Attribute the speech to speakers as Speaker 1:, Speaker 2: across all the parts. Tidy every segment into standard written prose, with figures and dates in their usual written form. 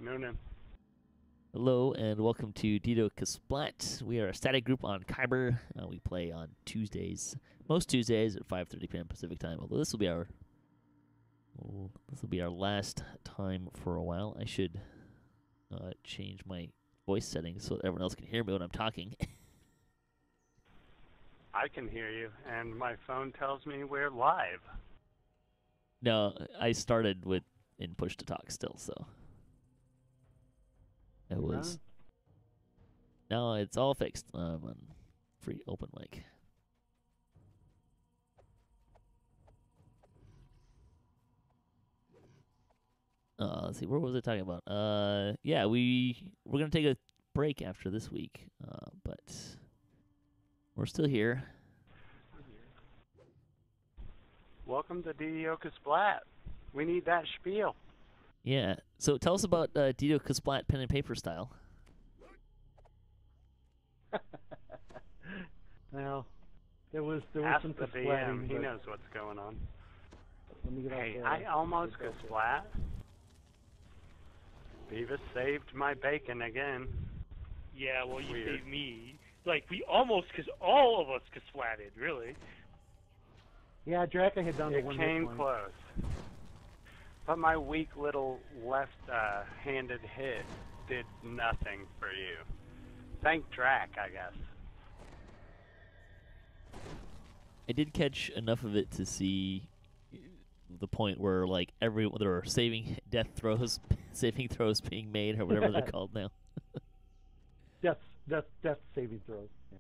Speaker 1: No, no.
Speaker 2: Hello and welcome to DDOCaSplat. We are a static group on Khyber. We play on Tuesdays, most Tuesdays at 5:30 p.m. Pacific time. Although this will be our last time for a while. I should change my voice settings so that everyone else can hear me when I'm talking.
Speaker 1: I can hear you, and my phone tells me we're live.
Speaker 2: No, I started in push to talk still, so it was. No, it's all fixed. On free open mic. Let's see, what was I talking about? Yeah, we're gonna take a break after this week, but we're still here.
Speaker 1: Welcome to DDOCaSplat. We need that spiel.
Speaker 2: Yeah. So tell us about DDOCaSplat pen and paper style.
Speaker 3: Well, there was
Speaker 1: Ask
Speaker 3: some
Speaker 1: the DM. He knows what's going on.
Speaker 3: Let me get
Speaker 1: Hey,
Speaker 3: out
Speaker 1: I almost Casplat. Beavis saved my bacon again.
Speaker 4: Yeah, well, you
Speaker 1: Weird.
Speaker 4: saved me. Like, we almost, because all of us Casplatted, really.
Speaker 3: Yeah, Draka had done the
Speaker 1: It
Speaker 3: one
Speaker 1: came
Speaker 3: hit point.
Speaker 1: close. But my weak little left-handed hit did nothing for you. Thank Drac, I guess.
Speaker 2: I did catch enough of it to see the point where like there are saving throws being made or whatever they're called now.
Speaker 3: Death saving throws. Yeah.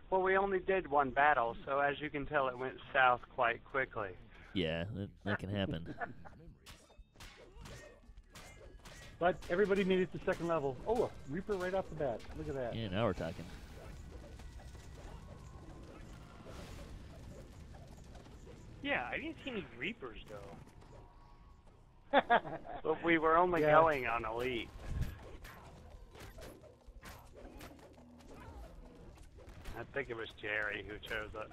Speaker 1: Well, we only did one battle, so as you can tell, it went south quite quickly.
Speaker 2: Yeah, that can happen.
Speaker 3: But everybody made it to second level. Oh, look, Reaper right off the bat. Look at that.
Speaker 2: Yeah, now we're talking.
Speaker 4: Yeah, I didn't see any Reapers, though.
Speaker 1: But we were only
Speaker 3: Yeah.
Speaker 1: going on Elite. I think it was Jerry who chose it.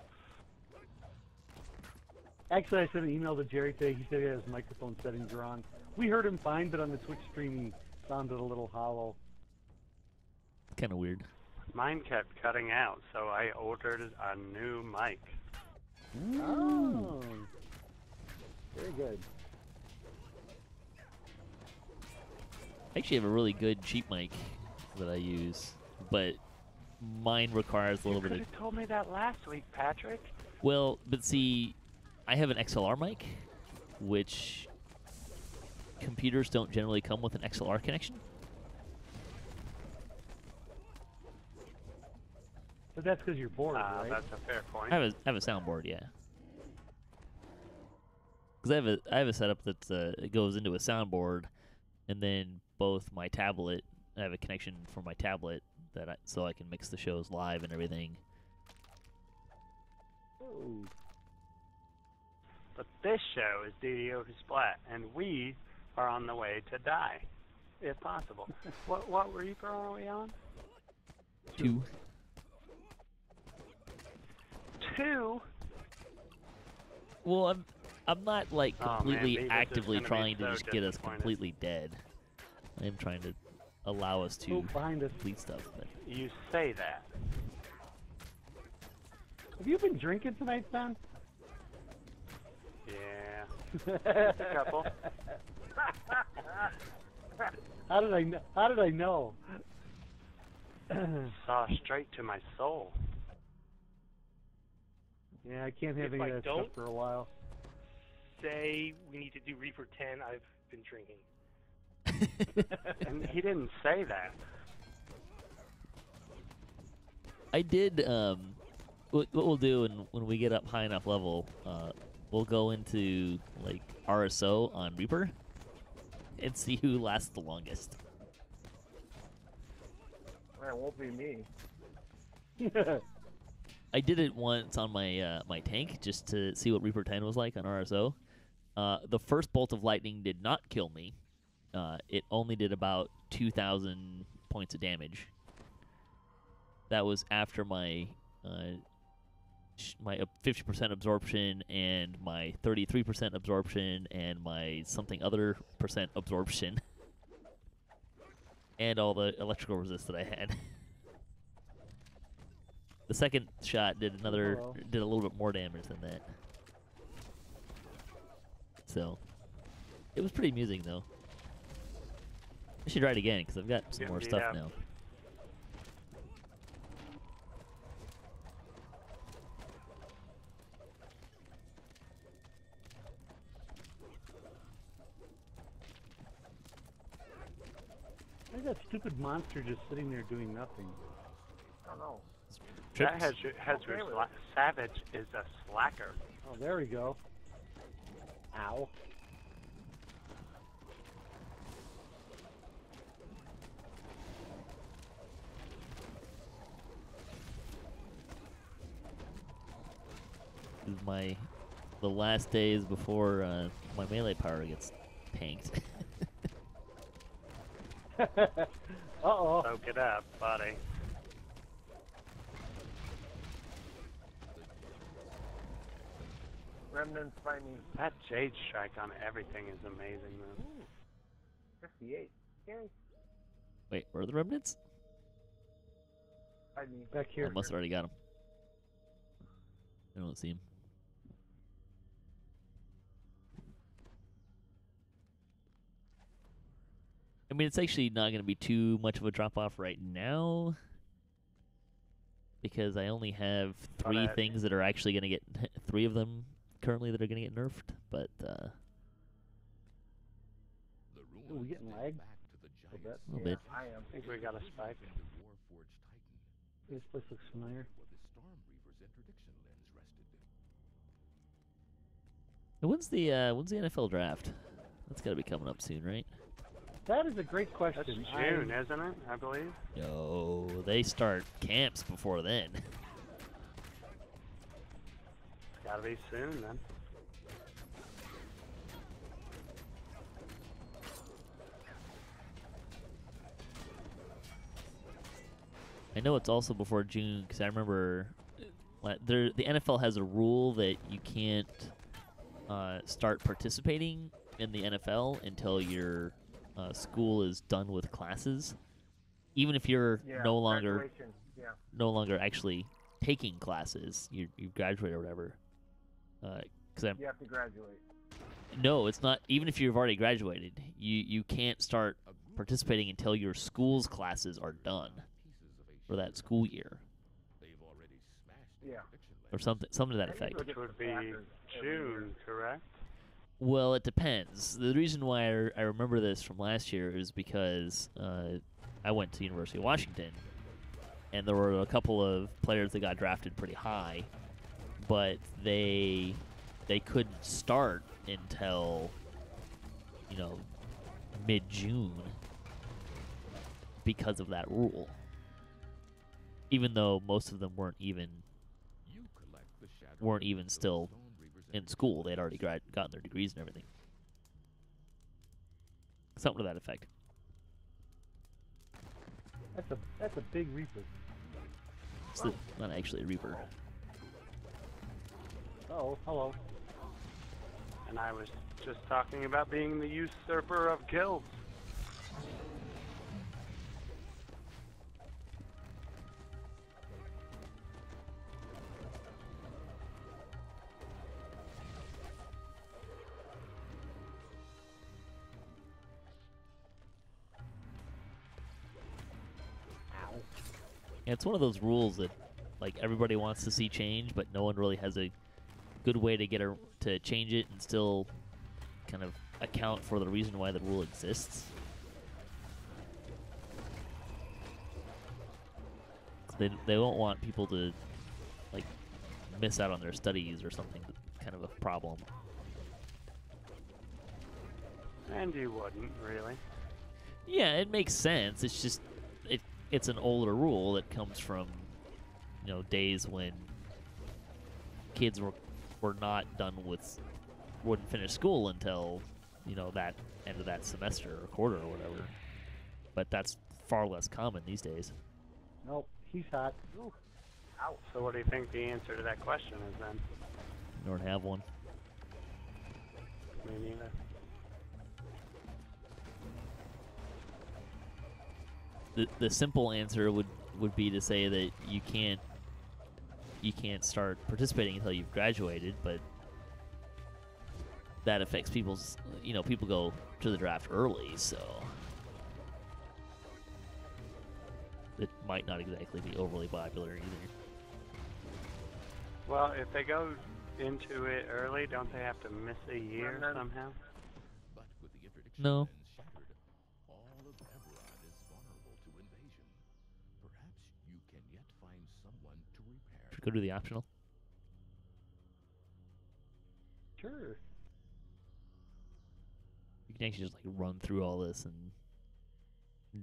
Speaker 3: Actually, I sent an email to Jerry today. He said he had his microphone settings are on. We heard him fine, but on the Twitch stream he sounded a little hollow.
Speaker 2: Kind of weird.
Speaker 1: Mine kept cutting out, so I ordered a new mic.
Speaker 3: Oh, very good.
Speaker 2: I actually have a really good cheap mic that I use, but mine requires a little
Speaker 1: You
Speaker 2: bit
Speaker 1: could
Speaker 2: of.
Speaker 1: have told me that last week, Patrick.
Speaker 2: Well, but see, I have an XLR mic, which computers don't generally come with an XLR connection.
Speaker 3: But that's because you're bored, right?
Speaker 1: That's a fair point.
Speaker 2: I have a soundboard, yeah. Because I have a setup that it goes into a soundboard, and then both my tablet. I have a connection for my tablet so I can mix the shows live and everything.
Speaker 3: Oh.
Speaker 1: But this show is DDOCaSplat, and we are on the way to die, if possible. What Reaper are we on?
Speaker 2: 2.
Speaker 1: 2?
Speaker 2: Well, I'm not like
Speaker 1: Oh, man,
Speaker 2: completely
Speaker 1: Beavis is
Speaker 2: actively
Speaker 1: gonna be
Speaker 2: trying to
Speaker 1: so
Speaker 2: just get us
Speaker 1: disappointed.
Speaker 2: completely dead. I'm trying to allow us
Speaker 3: Oh,
Speaker 2: to
Speaker 3: behind us.
Speaker 2: complete stuff. But
Speaker 1: You say that.
Speaker 3: Have you been drinking tonight, son?
Speaker 1: Yeah. A couple.
Speaker 3: How did I know? How did I know?
Speaker 1: Saw straight to my soul.
Speaker 3: Yeah, I can't have
Speaker 4: If
Speaker 3: any
Speaker 4: I
Speaker 3: of that stuff
Speaker 4: don't-
Speaker 3: for a while.
Speaker 4: Say we need to do Reaper 10, I've been drinking.
Speaker 1: And he didn't say that.
Speaker 2: I did. What we'll do when we get up high enough level, we'll go into like RSO on Reaper and see who lasts the longest.
Speaker 5: That won't be me.
Speaker 2: I did it once on my my tank just to see what Reaper 10 was like on RSO. The first bolt of lightning did not kill me. It only did about 2,000 points of damage. That was after my my 50% absorption and my 33% absorption and my something other percent absorption. and all the electrical resist that I had. The second shot did a little bit more damage than that. So, it was pretty amusing though. I should try it again because I've got some more stuff now.
Speaker 3: Why is that stupid monster just sitting there doing nothing?
Speaker 5: I don't know.
Speaker 1: That has your Savage is a slacker.
Speaker 3: Oh, there we go. Ow.
Speaker 2: This is the last days before my melee power gets tanked.
Speaker 3: Uh-oh.
Speaker 1: Soak it up, buddy.
Speaker 5: Remnants by me.
Speaker 1: That Jade Strike on everything is amazing, man.
Speaker 5: 58. Yay.
Speaker 2: Wait, where are the remnants?
Speaker 5: By me.
Speaker 3: Back here.
Speaker 2: I must have already got them. I don't see them. I mean, it's actually not going to be too much of a drop-off right now, because I only have 3 things that are actually going to get 3 of them currently that are going to get nerfed, but
Speaker 3: Are we getting lagged?
Speaker 2: a little bit.
Speaker 5: I am.
Speaker 1: I think we got a spike.
Speaker 3: This place looks familiar.
Speaker 2: And when's the NFL draft? That's got to be coming up soon, right?
Speaker 3: That is a great question.
Speaker 1: That's June, isn't it? I believe.
Speaker 2: No, they start camps before then.
Speaker 1: Gotta be soon then.
Speaker 2: I know it's also before June because I remember the NFL has a rule that you can't start participating in the NFL until your school is done with classes, even if you're no longer actually taking classes. You graduate or whatever. You
Speaker 5: have to graduate.
Speaker 2: No, it's not. Even if you've already graduated, you can't start participating until your school's classes are done for that school year.
Speaker 5: Yeah.
Speaker 2: Or something to that effect.
Speaker 1: Which would be June, correct?
Speaker 2: Well, it depends. The reason why I remember this from last year is because I went to University of Washington, and there were a couple of players that got drafted pretty high, but they couldn't start until mid-June because of that rule. Even though most of them weren't even still in school, they'd already gotten their degrees and everything. Something to that effect.
Speaker 3: That's a big Reaper.
Speaker 2: It's not actually a Reaper.
Speaker 3: Oh, hello.
Speaker 1: And I was just talking about being the usurper of guilds.
Speaker 2: Yeah, it's one of those rules that, like, everybody wants to see change, but no one really has a good way to to change it and still kind of account for the reason why the rule exists. They don't want people to, like, miss out on their studies or something. Kind of a problem.
Speaker 1: And you wouldn't, really.
Speaker 2: Yeah, it makes sense. It's just it's an older rule that comes from days when kids were not wouldn't finish school until that end of that semester or quarter or whatever. But that's far less common these days.
Speaker 3: Nope, he's hot.
Speaker 5: Ooh.
Speaker 1: Ow. So what do you think the answer to that question is then?
Speaker 2: You don't have one.
Speaker 1: Me neither.
Speaker 2: the simple answer would be to say that you can't start participating until you've graduated, but that affects people's, people go to the draft early, so it might not exactly be overly popular either.
Speaker 1: Well, if they go into it early, don't they have to miss a year somehow?
Speaker 5: But with the interdiction
Speaker 2: No.
Speaker 5: shattered, all of Eberron is vulnerable to invasion. Perhaps you can yet find someone to repair.
Speaker 2: Should we go to the optional?
Speaker 3: Sure.
Speaker 2: You can actually just like run through all this and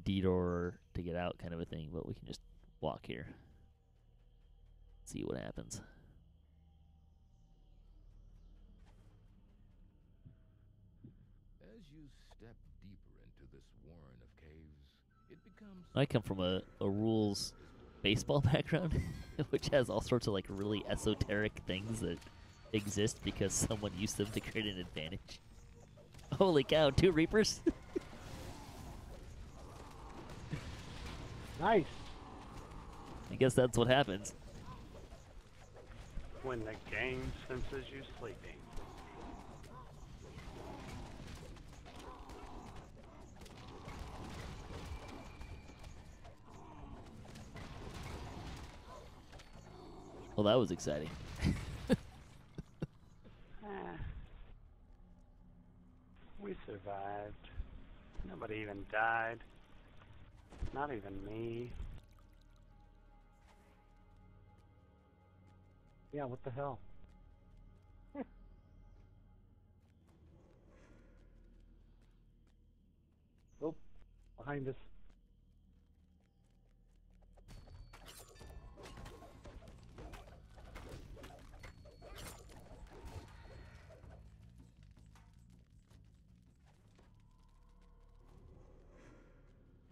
Speaker 2: detour to get out kind of a thing, but we can just walk here. See what happens.
Speaker 5: As you step deeper into this warren of caves, it becomes
Speaker 2: I come from a rules baseball background, which has all sorts of like really esoteric things that exist because someone used them to create an advantage. Holy cow, 2 Reapers?
Speaker 3: Nice.
Speaker 2: I guess that's what happens.
Speaker 1: When the game senses you sleeping.
Speaker 2: Well, that was exciting.
Speaker 1: We survived. Nobody even died. Not even me.
Speaker 3: Yeah, what the hell? Oh, behind us.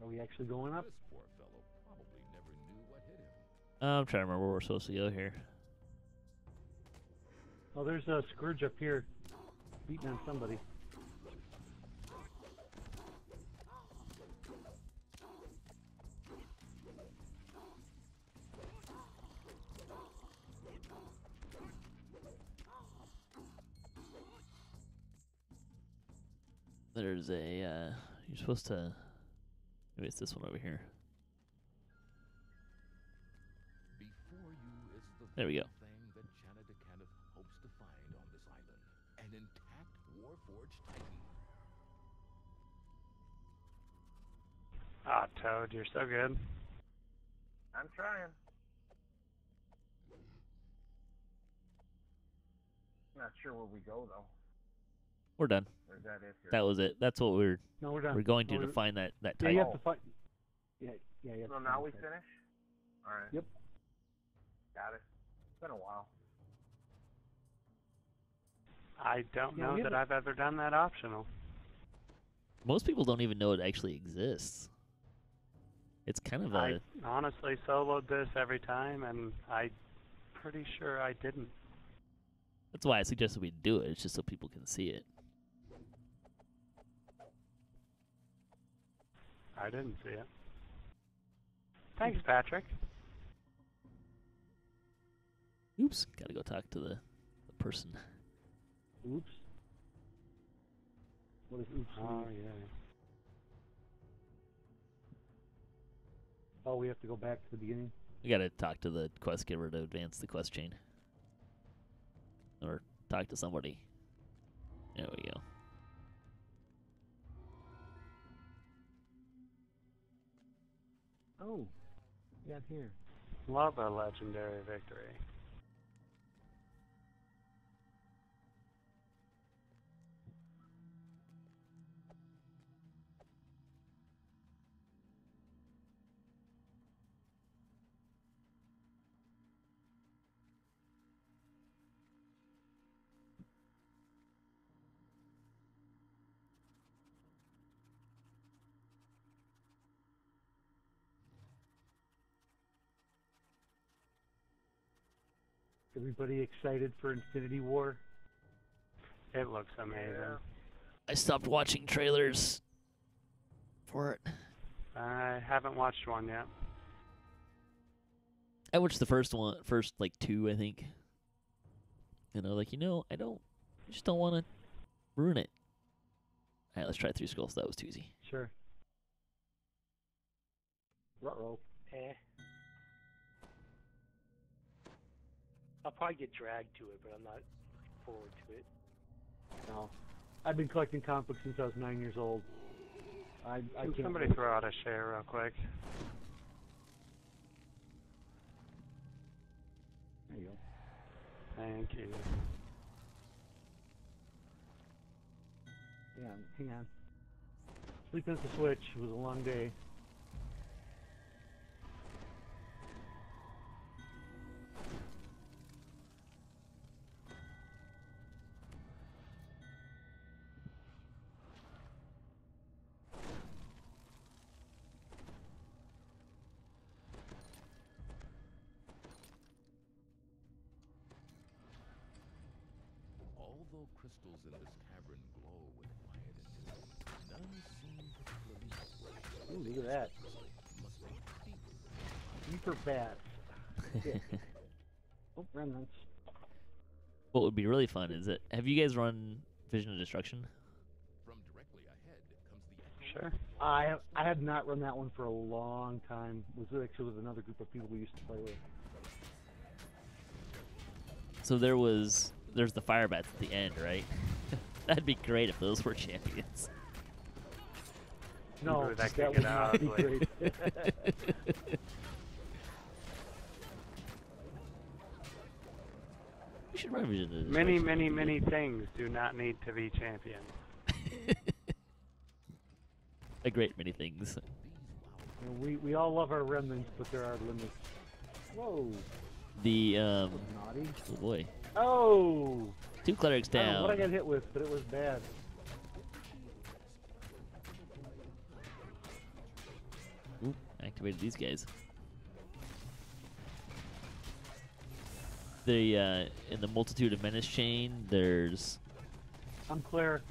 Speaker 3: Are we actually going up?
Speaker 5: this poor fellow probably never knew what hit him.
Speaker 2: I'm trying to remember where we're supposed to go here.
Speaker 3: Oh, there's a Scourge up here, beating on somebody.
Speaker 2: There's a, you're supposed to, maybe it's this one over here.
Speaker 5: Before you is the
Speaker 2: There we go.
Speaker 5: thing that Channa DeCanif hopes to find on this island. An intact Warforged Titan.
Speaker 1: Ah, Toad, you're so good.
Speaker 5: I'm trying. Not sure where we go though.
Speaker 2: We're done.
Speaker 5: Or is that it here?
Speaker 2: That was it. That's what we're
Speaker 3: No, we're done.
Speaker 2: going
Speaker 3: No,
Speaker 2: to find that
Speaker 3: Yeah,
Speaker 2: Titan.
Speaker 3: you have to fight. Yeah, yeah, you have
Speaker 5: So
Speaker 3: to
Speaker 5: now
Speaker 3: find
Speaker 5: we
Speaker 3: that.
Speaker 5: finish? Alright.
Speaker 3: Yep.
Speaker 5: Got it. It's been a while.
Speaker 1: I don't
Speaker 3: Yeah,
Speaker 1: know
Speaker 3: we
Speaker 1: that
Speaker 3: haven't-
Speaker 1: I've ever done that optional.
Speaker 2: Most people don't even know it actually exists. It's kind of
Speaker 1: I
Speaker 2: a,
Speaker 1: honestly soloed this every time, and I'm pretty sure I didn't.
Speaker 2: that's why I suggested we do it. It's just so people can see it.
Speaker 1: I didn't see it. Thanks, Patrick.
Speaker 2: Oops, gotta go talk to the person.
Speaker 3: Oops. What is oops?
Speaker 1: Oh,
Speaker 3: mean?
Speaker 1: yeah.
Speaker 3: Oh, we have to go back to the beginning?
Speaker 2: We gotta talk to the quest giver to advance the quest chain. Or talk to somebody. There we go.
Speaker 3: Oh, yeah, here.
Speaker 1: Love a legendary victory.
Speaker 3: Everybody excited for Infinity War?
Speaker 1: It looks amazing.
Speaker 2: I stopped watching trailers for it.
Speaker 1: I haven't watched one yet.
Speaker 2: I watched the first like 2, I think. And I was like, I just don't want to ruin it. All right, let's try 3 skulls. That was too easy.
Speaker 3: Sure. Ruh-roh.
Speaker 4: Eh. I'll probably get dragged to it, but I'm not looking forward to it.
Speaker 3: No. I've been collecting comic books since I was 9 years old. I
Speaker 1: Can
Speaker 3: can't
Speaker 1: somebody
Speaker 3: wait.
Speaker 1: throw out a share real quick?
Speaker 3: There you go.
Speaker 1: Thank you.
Speaker 3: Hang on. Sleeping at the Switch. It was a long day.
Speaker 5: Although crystals in this cavern glow with quiet intensity, none seem particularly fresh.
Speaker 3: Ooh, look at that.
Speaker 5: Must be deeper.
Speaker 3: Deeper bats. Yeah. Oh, remnants.
Speaker 2: What would be really fun is that, have you guys run Vision of Destruction?
Speaker 5: From directly ahead comes the echo.
Speaker 1: Sure.
Speaker 3: I have not run that one for a long time. It was actually with another group of people we used to play with.
Speaker 2: So there's the fire bats at the end, right? That'd be great if those were champions.
Speaker 3: No,
Speaker 1: Ooh, that could
Speaker 3: that
Speaker 1: get
Speaker 3: would not be
Speaker 1: ugly.
Speaker 3: great.
Speaker 2: We should run Vision of Destruction.
Speaker 1: Many, many, many things do not need to be champions.
Speaker 2: A great many things.
Speaker 3: You know, we all love our remnants, but there are limits. Whoa.
Speaker 2: The
Speaker 3: Naughty.
Speaker 2: oh boy,
Speaker 3: Oh!
Speaker 2: 2 clerics
Speaker 3: I don't know
Speaker 2: down.
Speaker 3: what I got hit with, but it was bad.
Speaker 2: Oop, activated these guys. The in the Multitude of Menace chain, there's
Speaker 3: I'm clear.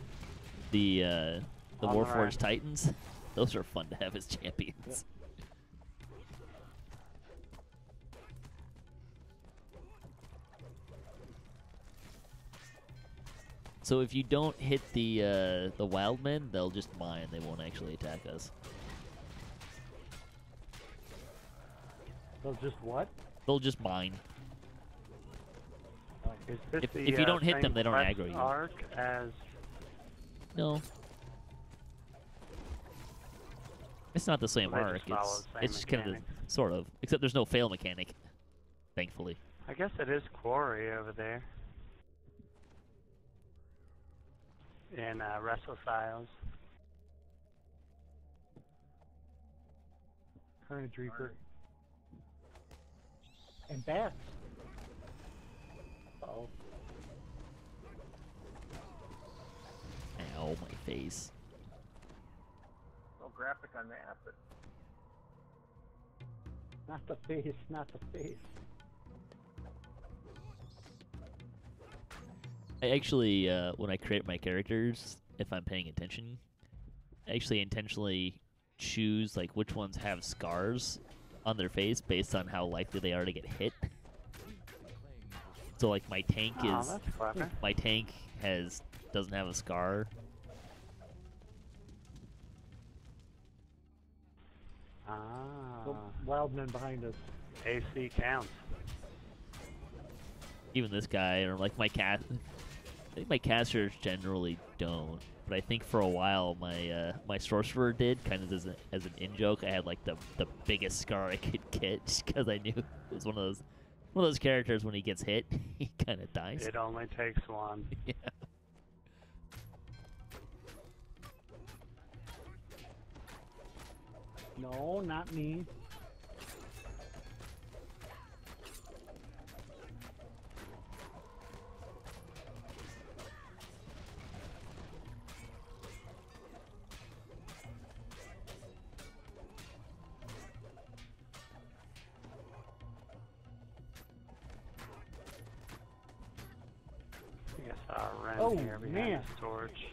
Speaker 2: the
Speaker 1: On the
Speaker 2: Warforged
Speaker 1: right.
Speaker 2: Titans. Those are fun to have as champions.
Speaker 3: Yep.
Speaker 2: So if you don't hit the wild men, they'll just mine. They won't actually attack us.
Speaker 3: So just what?
Speaker 2: They'll just mine.
Speaker 1: Is this
Speaker 2: If-
Speaker 1: the,
Speaker 2: if you don't hit
Speaker 1: same
Speaker 2: them, they don't
Speaker 1: quest
Speaker 2: aggro you.
Speaker 1: arc as
Speaker 2: No. It's not the same
Speaker 1: Well, they
Speaker 2: arc.
Speaker 1: just follow
Speaker 2: It's
Speaker 1: the same
Speaker 2: it's just kind of
Speaker 1: mechanics.
Speaker 2: sort of, except there's no fail mechanic, thankfully.
Speaker 1: I guess it is Quarry over there. In Wrestle Styles.
Speaker 3: Carnage Reaper. And bats. Uh-oh.
Speaker 2: Ow, my face.
Speaker 6: No graphic on that, but
Speaker 3: Not the face, not the face.
Speaker 2: I actually, when I create my characters, if I'm paying attention, I actually intentionally choose like which ones have scars on their face based on how likely they are to get hit. So like my tank
Speaker 1: Oh, that's clever.
Speaker 2: doesn't have a scar.
Speaker 1: Ah,
Speaker 3: The wild men behind us.
Speaker 1: AC counts.
Speaker 2: Even this guy, or like my cat. I think my casters generally don't, but I think for a while my my sorcerer did, kind of as an in joke. I had like the biggest scar I could get, just because I knew it was one of those characters when he gets hit, he kind of dies.
Speaker 1: It only takes one.
Speaker 2: Yeah.
Speaker 3: No, not me.
Speaker 1: I guess I'll run
Speaker 3: Oh,
Speaker 1: here behind
Speaker 3: man.
Speaker 1: this torch.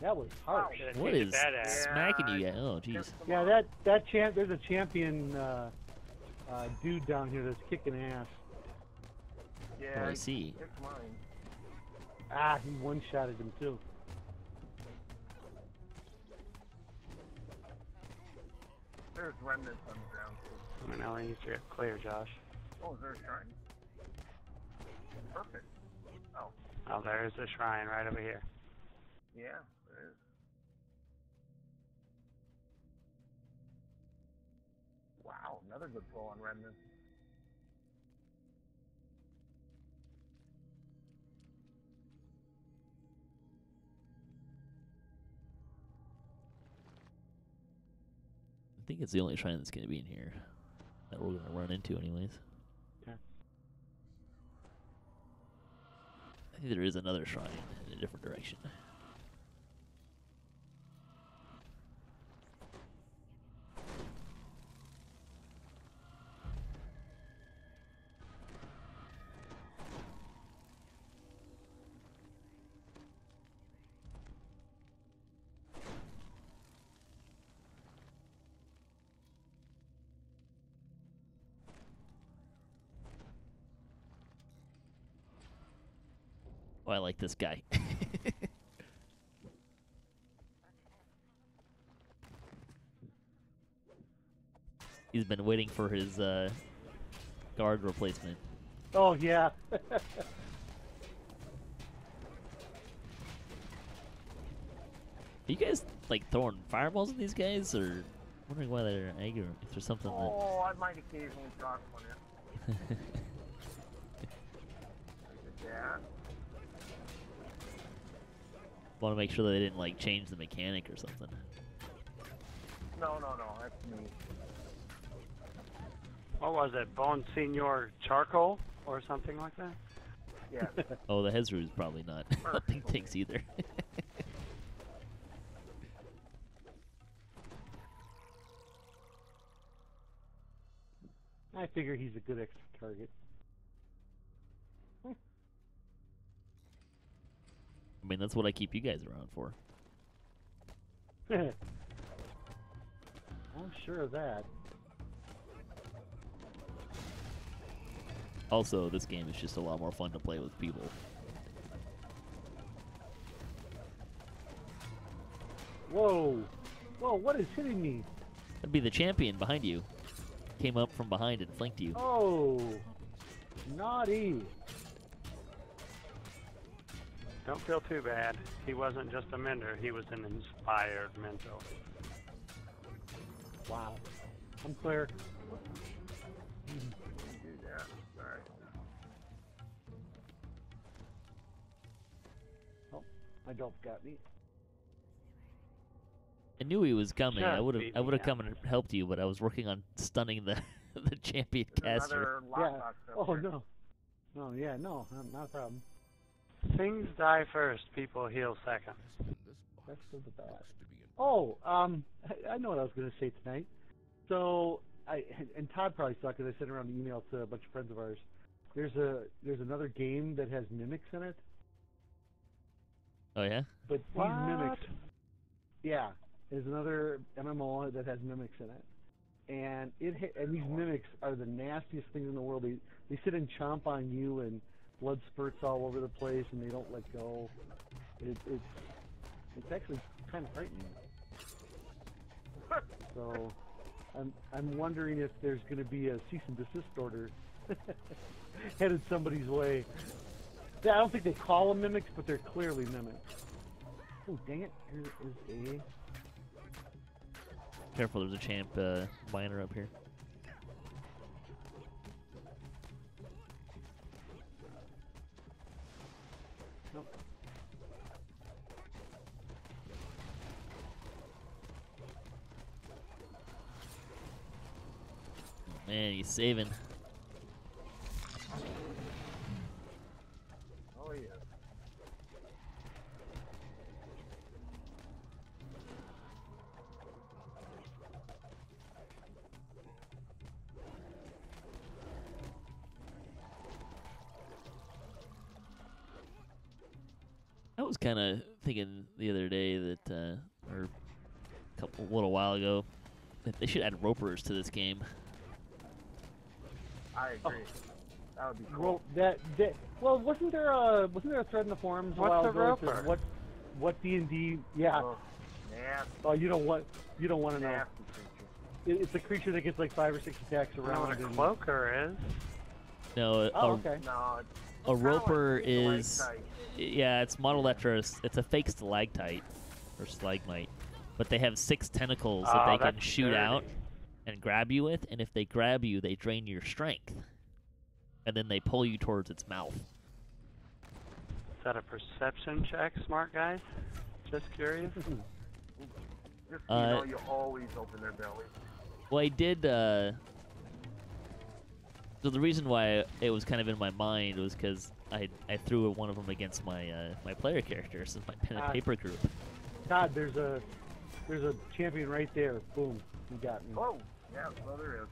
Speaker 3: That was harsh.
Speaker 4: Wow.
Speaker 2: What
Speaker 4: Kick
Speaker 2: is
Speaker 4: that ass.
Speaker 2: smacking you?
Speaker 6: Yeah,
Speaker 2: Guys? Oh, jeez.
Speaker 3: Yeah, there's a champion dude down here that's kicking ass.
Speaker 6: Yeah,
Speaker 2: Oh, I see.
Speaker 6: It's mine.
Speaker 3: Ah, he one-shotted him too.
Speaker 6: There's remnants on the ground too.
Speaker 1: I mean, now we need to get clear, Josh.
Speaker 6: Oh, is there a shrine? Perfect. Oh,
Speaker 1: Oh, there's a shrine right over here.
Speaker 6: yeah, there is. Wow, another good pull on remnants.
Speaker 2: I think it's the only shrine that's going to be in here that we're going to run into anyways.
Speaker 3: Okay.
Speaker 2: I think there is another shrine in a different direction. Oh, I like this guy. He's been waiting for his guard replacement.
Speaker 3: Oh yeah.
Speaker 2: Are you guys like throwing fireballs at these guys, or wondering why they're angry? If there's something that.
Speaker 6: Oh, I might occasionally drop one in. Yeah.
Speaker 2: Want to make sure that they didn't like change the mechanic or something.
Speaker 6: No, that's me.
Speaker 1: What was it? Bone Senior Charcoal or something like that?
Speaker 6: Yeah.
Speaker 2: Oh, the Hezru's probably not helping things either.
Speaker 3: I figure he's a good extra target.
Speaker 2: I mean, that's what I keep you guys around for.
Speaker 3: I'm sure of that.
Speaker 2: Also, this game is just a lot more fun to play with people.
Speaker 3: Whoa! Whoa, what is hitting me?
Speaker 2: That'd be the champion behind you. Came up from behind and flanked you.
Speaker 3: Oh! Naughty!
Speaker 1: Don't feel too bad. He wasn't just a mender, he was an inspired mentor.
Speaker 3: Wow. I'm clear.
Speaker 6: Do that. Alright.
Speaker 3: Oh, my dope got me.
Speaker 2: I knew he was coming. I
Speaker 1: Just
Speaker 2: would
Speaker 1: beat
Speaker 2: have
Speaker 1: me
Speaker 2: come and helped you, but I was working on stunning the the champion
Speaker 6: There's
Speaker 2: caster.
Speaker 6: another
Speaker 3: Yeah.
Speaker 6: lockbox over
Speaker 3: Oh
Speaker 6: here.
Speaker 3: no. No, yeah, no, not a problem.
Speaker 1: Things die first, people heal second.
Speaker 5: This box
Speaker 3: That's for the bad.
Speaker 5: looks to be in
Speaker 3: Oh, I know what I was going to say tonight. So, and Todd probably saw because I sent around an email to a bunch of friends of ours. There's another game that has mimics in it,
Speaker 2: Oh yeah.
Speaker 3: but
Speaker 1: What?
Speaker 3: these mimics, yeah, there's another MMO that has mimics in it, and and these mimics are the nastiest things in the world. They sit and chomp on you, and blood spurts all over the place, and they don't let go. It's actually kind of frightening. So, I'm wondering if there's going to be a cease and desist order headed somebody's way. I don't think they call them mimics, but they're clearly mimics. Oh, dang it! Here is a.
Speaker 2: Careful, there's a champ miner up here.
Speaker 3: Nope.
Speaker 2: Man, he's saving.
Speaker 6: Oh, yeah.
Speaker 2: That was kind of thinking the other day that, or a little while ago, that they should add ropers to this game.
Speaker 6: I agree. That would be cool.
Speaker 3: Well, wasn't there a thread in the forums a while
Speaker 1: What's a
Speaker 3: ago that
Speaker 1: roper?
Speaker 3: said what D&D? Yeah.
Speaker 6: Oh, nasty,
Speaker 3: Oh, you don't want to know.
Speaker 6: nasty creature.
Speaker 3: It's a creature that gets like 5 or 6 attacks
Speaker 1: I know
Speaker 3: around.
Speaker 1: what a
Speaker 3: and-
Speaker 1: cloaker is.
Speaker 2: No,
Speaker 3: Oh, okay.
Speaker 6: No,
Speaker 2: a roper
Speaker 6: like
Speaker 2: is,
Speaker 6: stalactite.
Speaker 2: yeah, it's modeled after it's a fake stalactite or stalagmite, but they have 6 tentacles that
Speaker 1: Oh,
Speaker 2: they can
Speaker 1: that's
Speaker 2: shoot
Speaker 1: dirty.
Speaker 2: out and grab you with, and if they grab you, they drain your strength, and then they pull you towards its mouth.
Speaker 1: Is that a perception check, smart guys? Just curious.
Speaker 6: Just so you know, you always open their belly.
Speaker 2: Well, I did. So the reason why it was kind of in my mind was because I threw one of them against my my player characters in my pen and paper group.
Speaker 3: Todd, there's a champion right there. Boom, you got me.
Speaker 6: Oh, yeah, so there is.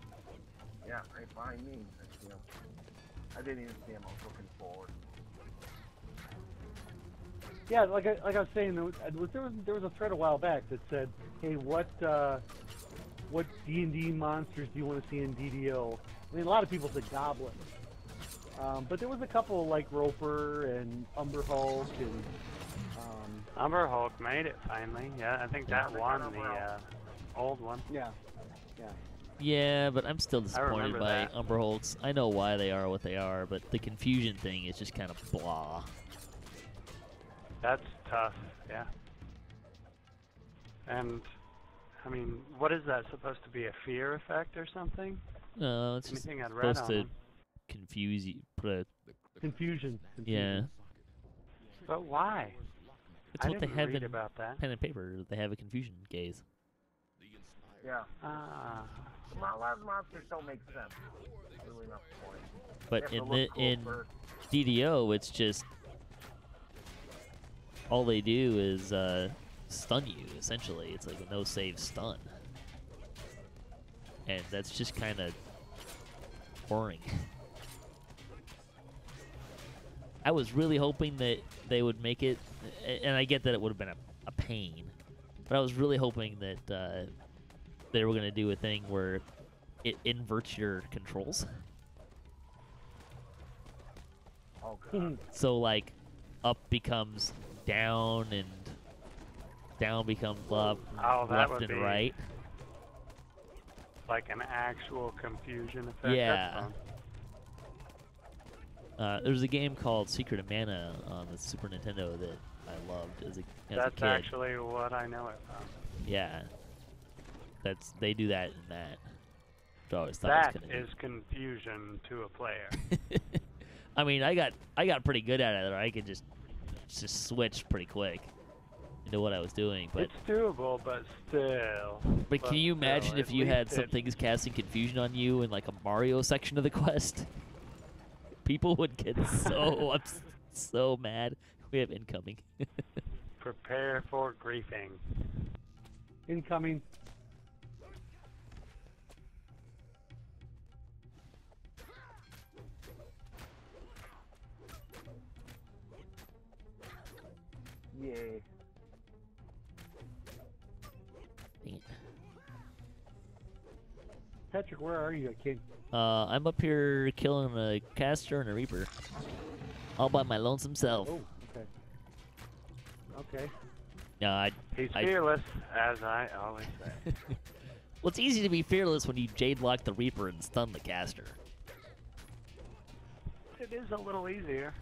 Speaker 6: Yeah, right behind me. You know, I didn't even see him. I was looking forward.
Speaker 3: Yeah, like I was saying, there was a thread a while back that said, "Hey, what D&D monsters do you want to see in DDO?" I mean, a lot of people said goblins, but there was a couple like Roper and Umber Hulk and.
Speaker 1: Umber Hulk made it finally. Yeah, I think that
Speaker 6: they
Speaker 1: won
Speaker 6: got
Speaker 1: the
Speaker 6: Umber Hulk.
Speaker 1: old one.
Speaker 3: Yeah.
Speaker 2: Yeah, but I'm still disappointed
Speaker 1: remember
Speaker 2: by
Speaker 1: that.
Speaker 2: Umber Hulks. I know why they are what they are, but the confusion thing is just kind of blah.
Speaker 1: That's tough. Yeah. And I mean, what is that supposed to be? A fear effect or something?
Speaker 2: No, it's just
Speaker 1: Anything I'd read
Speaker 2: supposed
Speaker 1: on
Speaker 2: to
Speaker 1: them.
Speaker 2: confuse you. Put a
Speaker 3: Confusion.
Speaker 2: yeah.
Speaker 1: But why?
Speaker 2: It's
Speaker 1: I
Speaker 2: what they
Speaker 1: didn't
Speaker 2: have
Speaker 1: read
Speaker 2: in
Speaker 1: about that.
Speaker 2: pen and paper. They have a confusion gaze.
Speaker 6: Yeah.
Speaker 1: Ah.
Speaker 6: A lot of monsters don't make sense. Really enough point.
Speaker 2: But
Speaker 6: They
Speaker 2: in
Speaker 6: have to look cool
Speaker 2: in
Speaker 6: first.
Speaker 2: DDO, it's just all they do is stun you. Essentially, it's like a no save stun, and that's just kind of boring. I was really hoping that they would make it, and I get that it would have been a pain, but I was really hoping that they were going to do a thing where it inverts your controls.
Speaker 6: Oh, God.
Speaker 2: So, like, up becomes down, and down becomes up,
Speaker 1: Oh, that
Speaker 2: left
Speaker 1: would
Speaker 2: and
Speaker 1: be
Speaker 2: right.
Speaker 1: Like an actual confusion effect.
Speaker 2: Yeah.
Speaker 1: That's fun.
Speaker 2: There's a game called Secret of Mana on the Super Nintendo that I loved as a
Speaker 1: That's
Speaker 2: kid.
Speaker 1: actually what I know it from.
Speaker 2: Yeah. They do that in that. Which I always thought
Speaker 1: That
Speaker 2: was kinda
Speaker 1: is confusion to a player.
Speaker 2: neat. I mean, I got pretty good at it. Or I could just switch pretty quick into what I was doing. But
Speaker 1: It's doable, but still.
Speaker 2: can you imagine
Speaker 1: still,
Speaker 2: if
Speaker 1: at
Speaker 2: you had
Speaker 1: least
Speaker 2: some
Speaker 1: it-
Speaker 2: things casting confusion on you in like a Mario section of the quest? People would get so so mad. We have incoming.
Speaker 1: Prepare for griefing.
Speaker 3: Incoming.
Speaker 6: Yay.
Speaker 2: Dang it.
Speaker 3: Patrick, where are you? I can't.
Speaker 2: I'm up here killing a caster and a reaper, all by my lonesome self.
Speaker 3: Oh, okay. Okay.
Speaker 2: Yeah,
Speaker 1: He's
Speaker 2: I-
Speaker 1: fearless, as I always say.
Speaker 2: well, it's easy to be fearless when you jade lock the reaper and stun the caster.
Speaker 1: It is a little easier.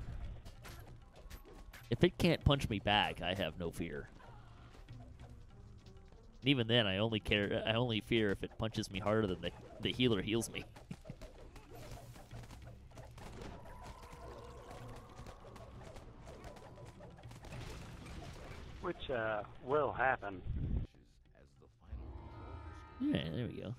Speaker 2: If it can't punch me back, I have no fear. And even then, I only fear if it punches me harder than the healer heals me.
Speaker 1: Which will happen.
Speaker 2: Yeah, there we go.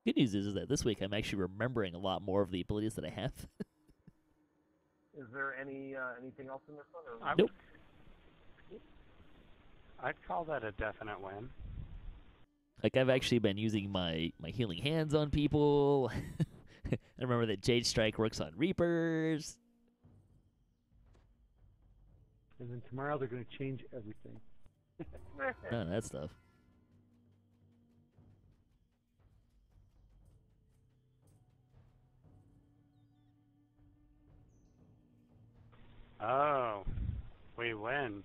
Speaker 2: Good news is that this week I'm actually remembering a lot more of the abilities that I have.
Speaker 6: Is there anything else in this one? Or?
Speaker 2: Nope.
Speaker 1: I'd call that a definite win.
Speaker 2: Like, I've actually been using my healing hands on people. I remember that Jade Strike works on Reapers.
Speaker 3: And then tomorrow they're going to change everything.
Speaker 2: None of that stuff.
Speaker 1: Oh, we win.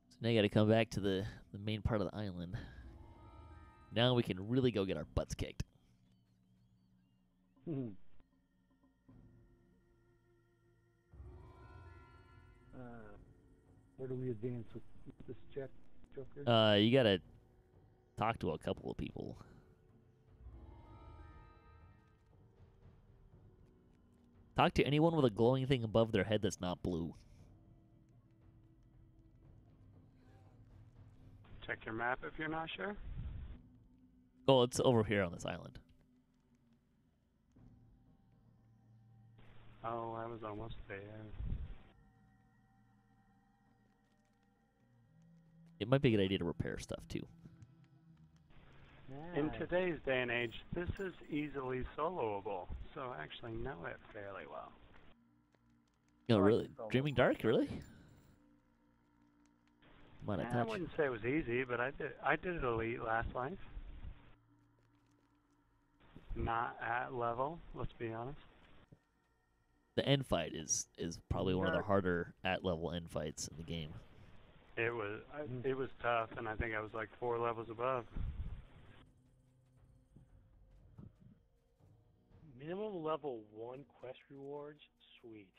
Speaker 2: So now you got to come back to the main part of the island. Now we can really go get our butts kicked.
Speaker 3: Where do we advance with this Joker?
Speaker 2: You got to talk to a couple of people. Talk to anyone with a glowing thing above their head that's not blue.
Speaker 1: Check your map if you're not sure.
Speaker 2: Oh, it's over here on this island.
Speaker 1: Oh, I was almost there.
Speaker 2: It might be a good idea to repair stuff, too.
Speaker 1: In today's day and age, this is easily soloable, so I actually know it fairly well.
Speaker 2: Oh,
Speaker 6: like
Speaker 2: really?
Speaker 6: solo.
Speaker 2: Dreaming Dark, really? Might have
Speaker 1: I
Speaker 2: touched.
Speaker 1: wouldn't say it was easy, but I did it elite last life. Not at level, let's be honest.
Speaker 2: The end fight is probably one of the harder at-level end fights in the game.
Speaker 1: It was tough, and I think I was like 4 levels above.
Speaker 4: Minimum level 1 quest rewards, sweet.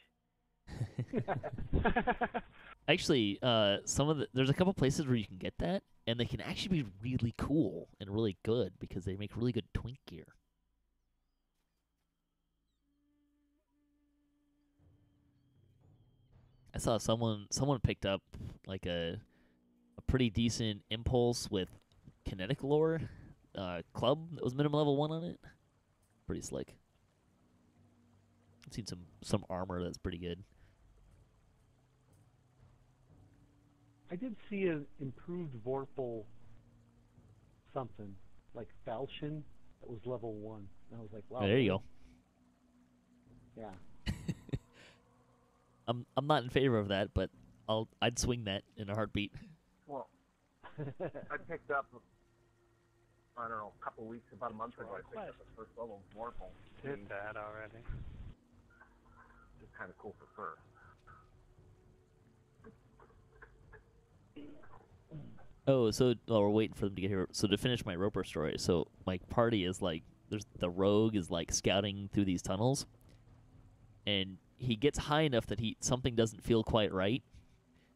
Speaker 2: Actually, there's a couple places where you can get that, and they can actually be really cool and really good because they make really good twink gear. I saw someone picked up like a pretty decent impulse with kinetic lore club that was minimum level 1 on it. Pretty slick. I've seen some armor that's pretty good.
Speaker 3: I did see an improved Vorpal something, like Falchion, that was level 1. And I was like, wow.
Speaker 2: Oh, there you go.
Speaker 3: Yeah.
Speaker 2: I'm not in favor of that, but I'd swing that in a heartbeat.
Speaker 6: Well, I picked up, I don't know, a couple weeks, about a month ago, I picked up the first level of Vorpal.
Speaker 1: Did that already.
Speaker 6: It's kind of cool for fur.
Speaker 2: Oh, so we're waiting for them to get here. So to finish my Roper story, so my party is like, the rogue is like scouting through these tunnels, and he gets high enough that something doesn't feel quite right,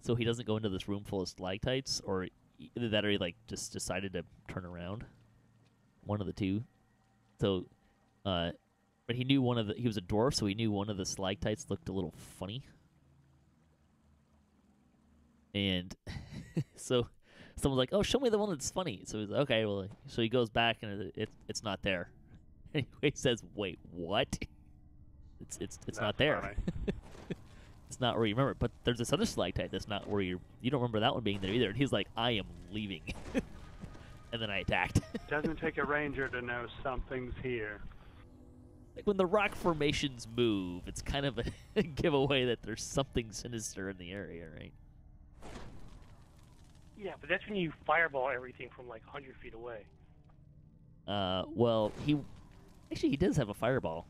Speaker 2: so he doesn't go into this room full of stalactites, or either that or he like just decided to turn around. One of the two. So, but he knew he was a dwarf, so he knew one of the stalactites looked a little funny. And so someone's like, "Oh, show me the one that's funny." So he's like, "Okay, well," so he goes back and it's not there. Anyway, he says, "Wait, what?" It's not there. It's not where you remember it. But there's this other stalactite that's not where you don't remember that one being there either. And he's like, "I am leaving," and then I attacked.
Speaker 1: Doesn't take a ranger to know something's here.
Speaker 2: Like when the rock formations move, it's kind of a giveaway that there's something sinister in the area, right?
Speaker 4: Yeah, but that's when you fireball everything from like 100 feet away.
Speaker 2: Well, he does have a fireball,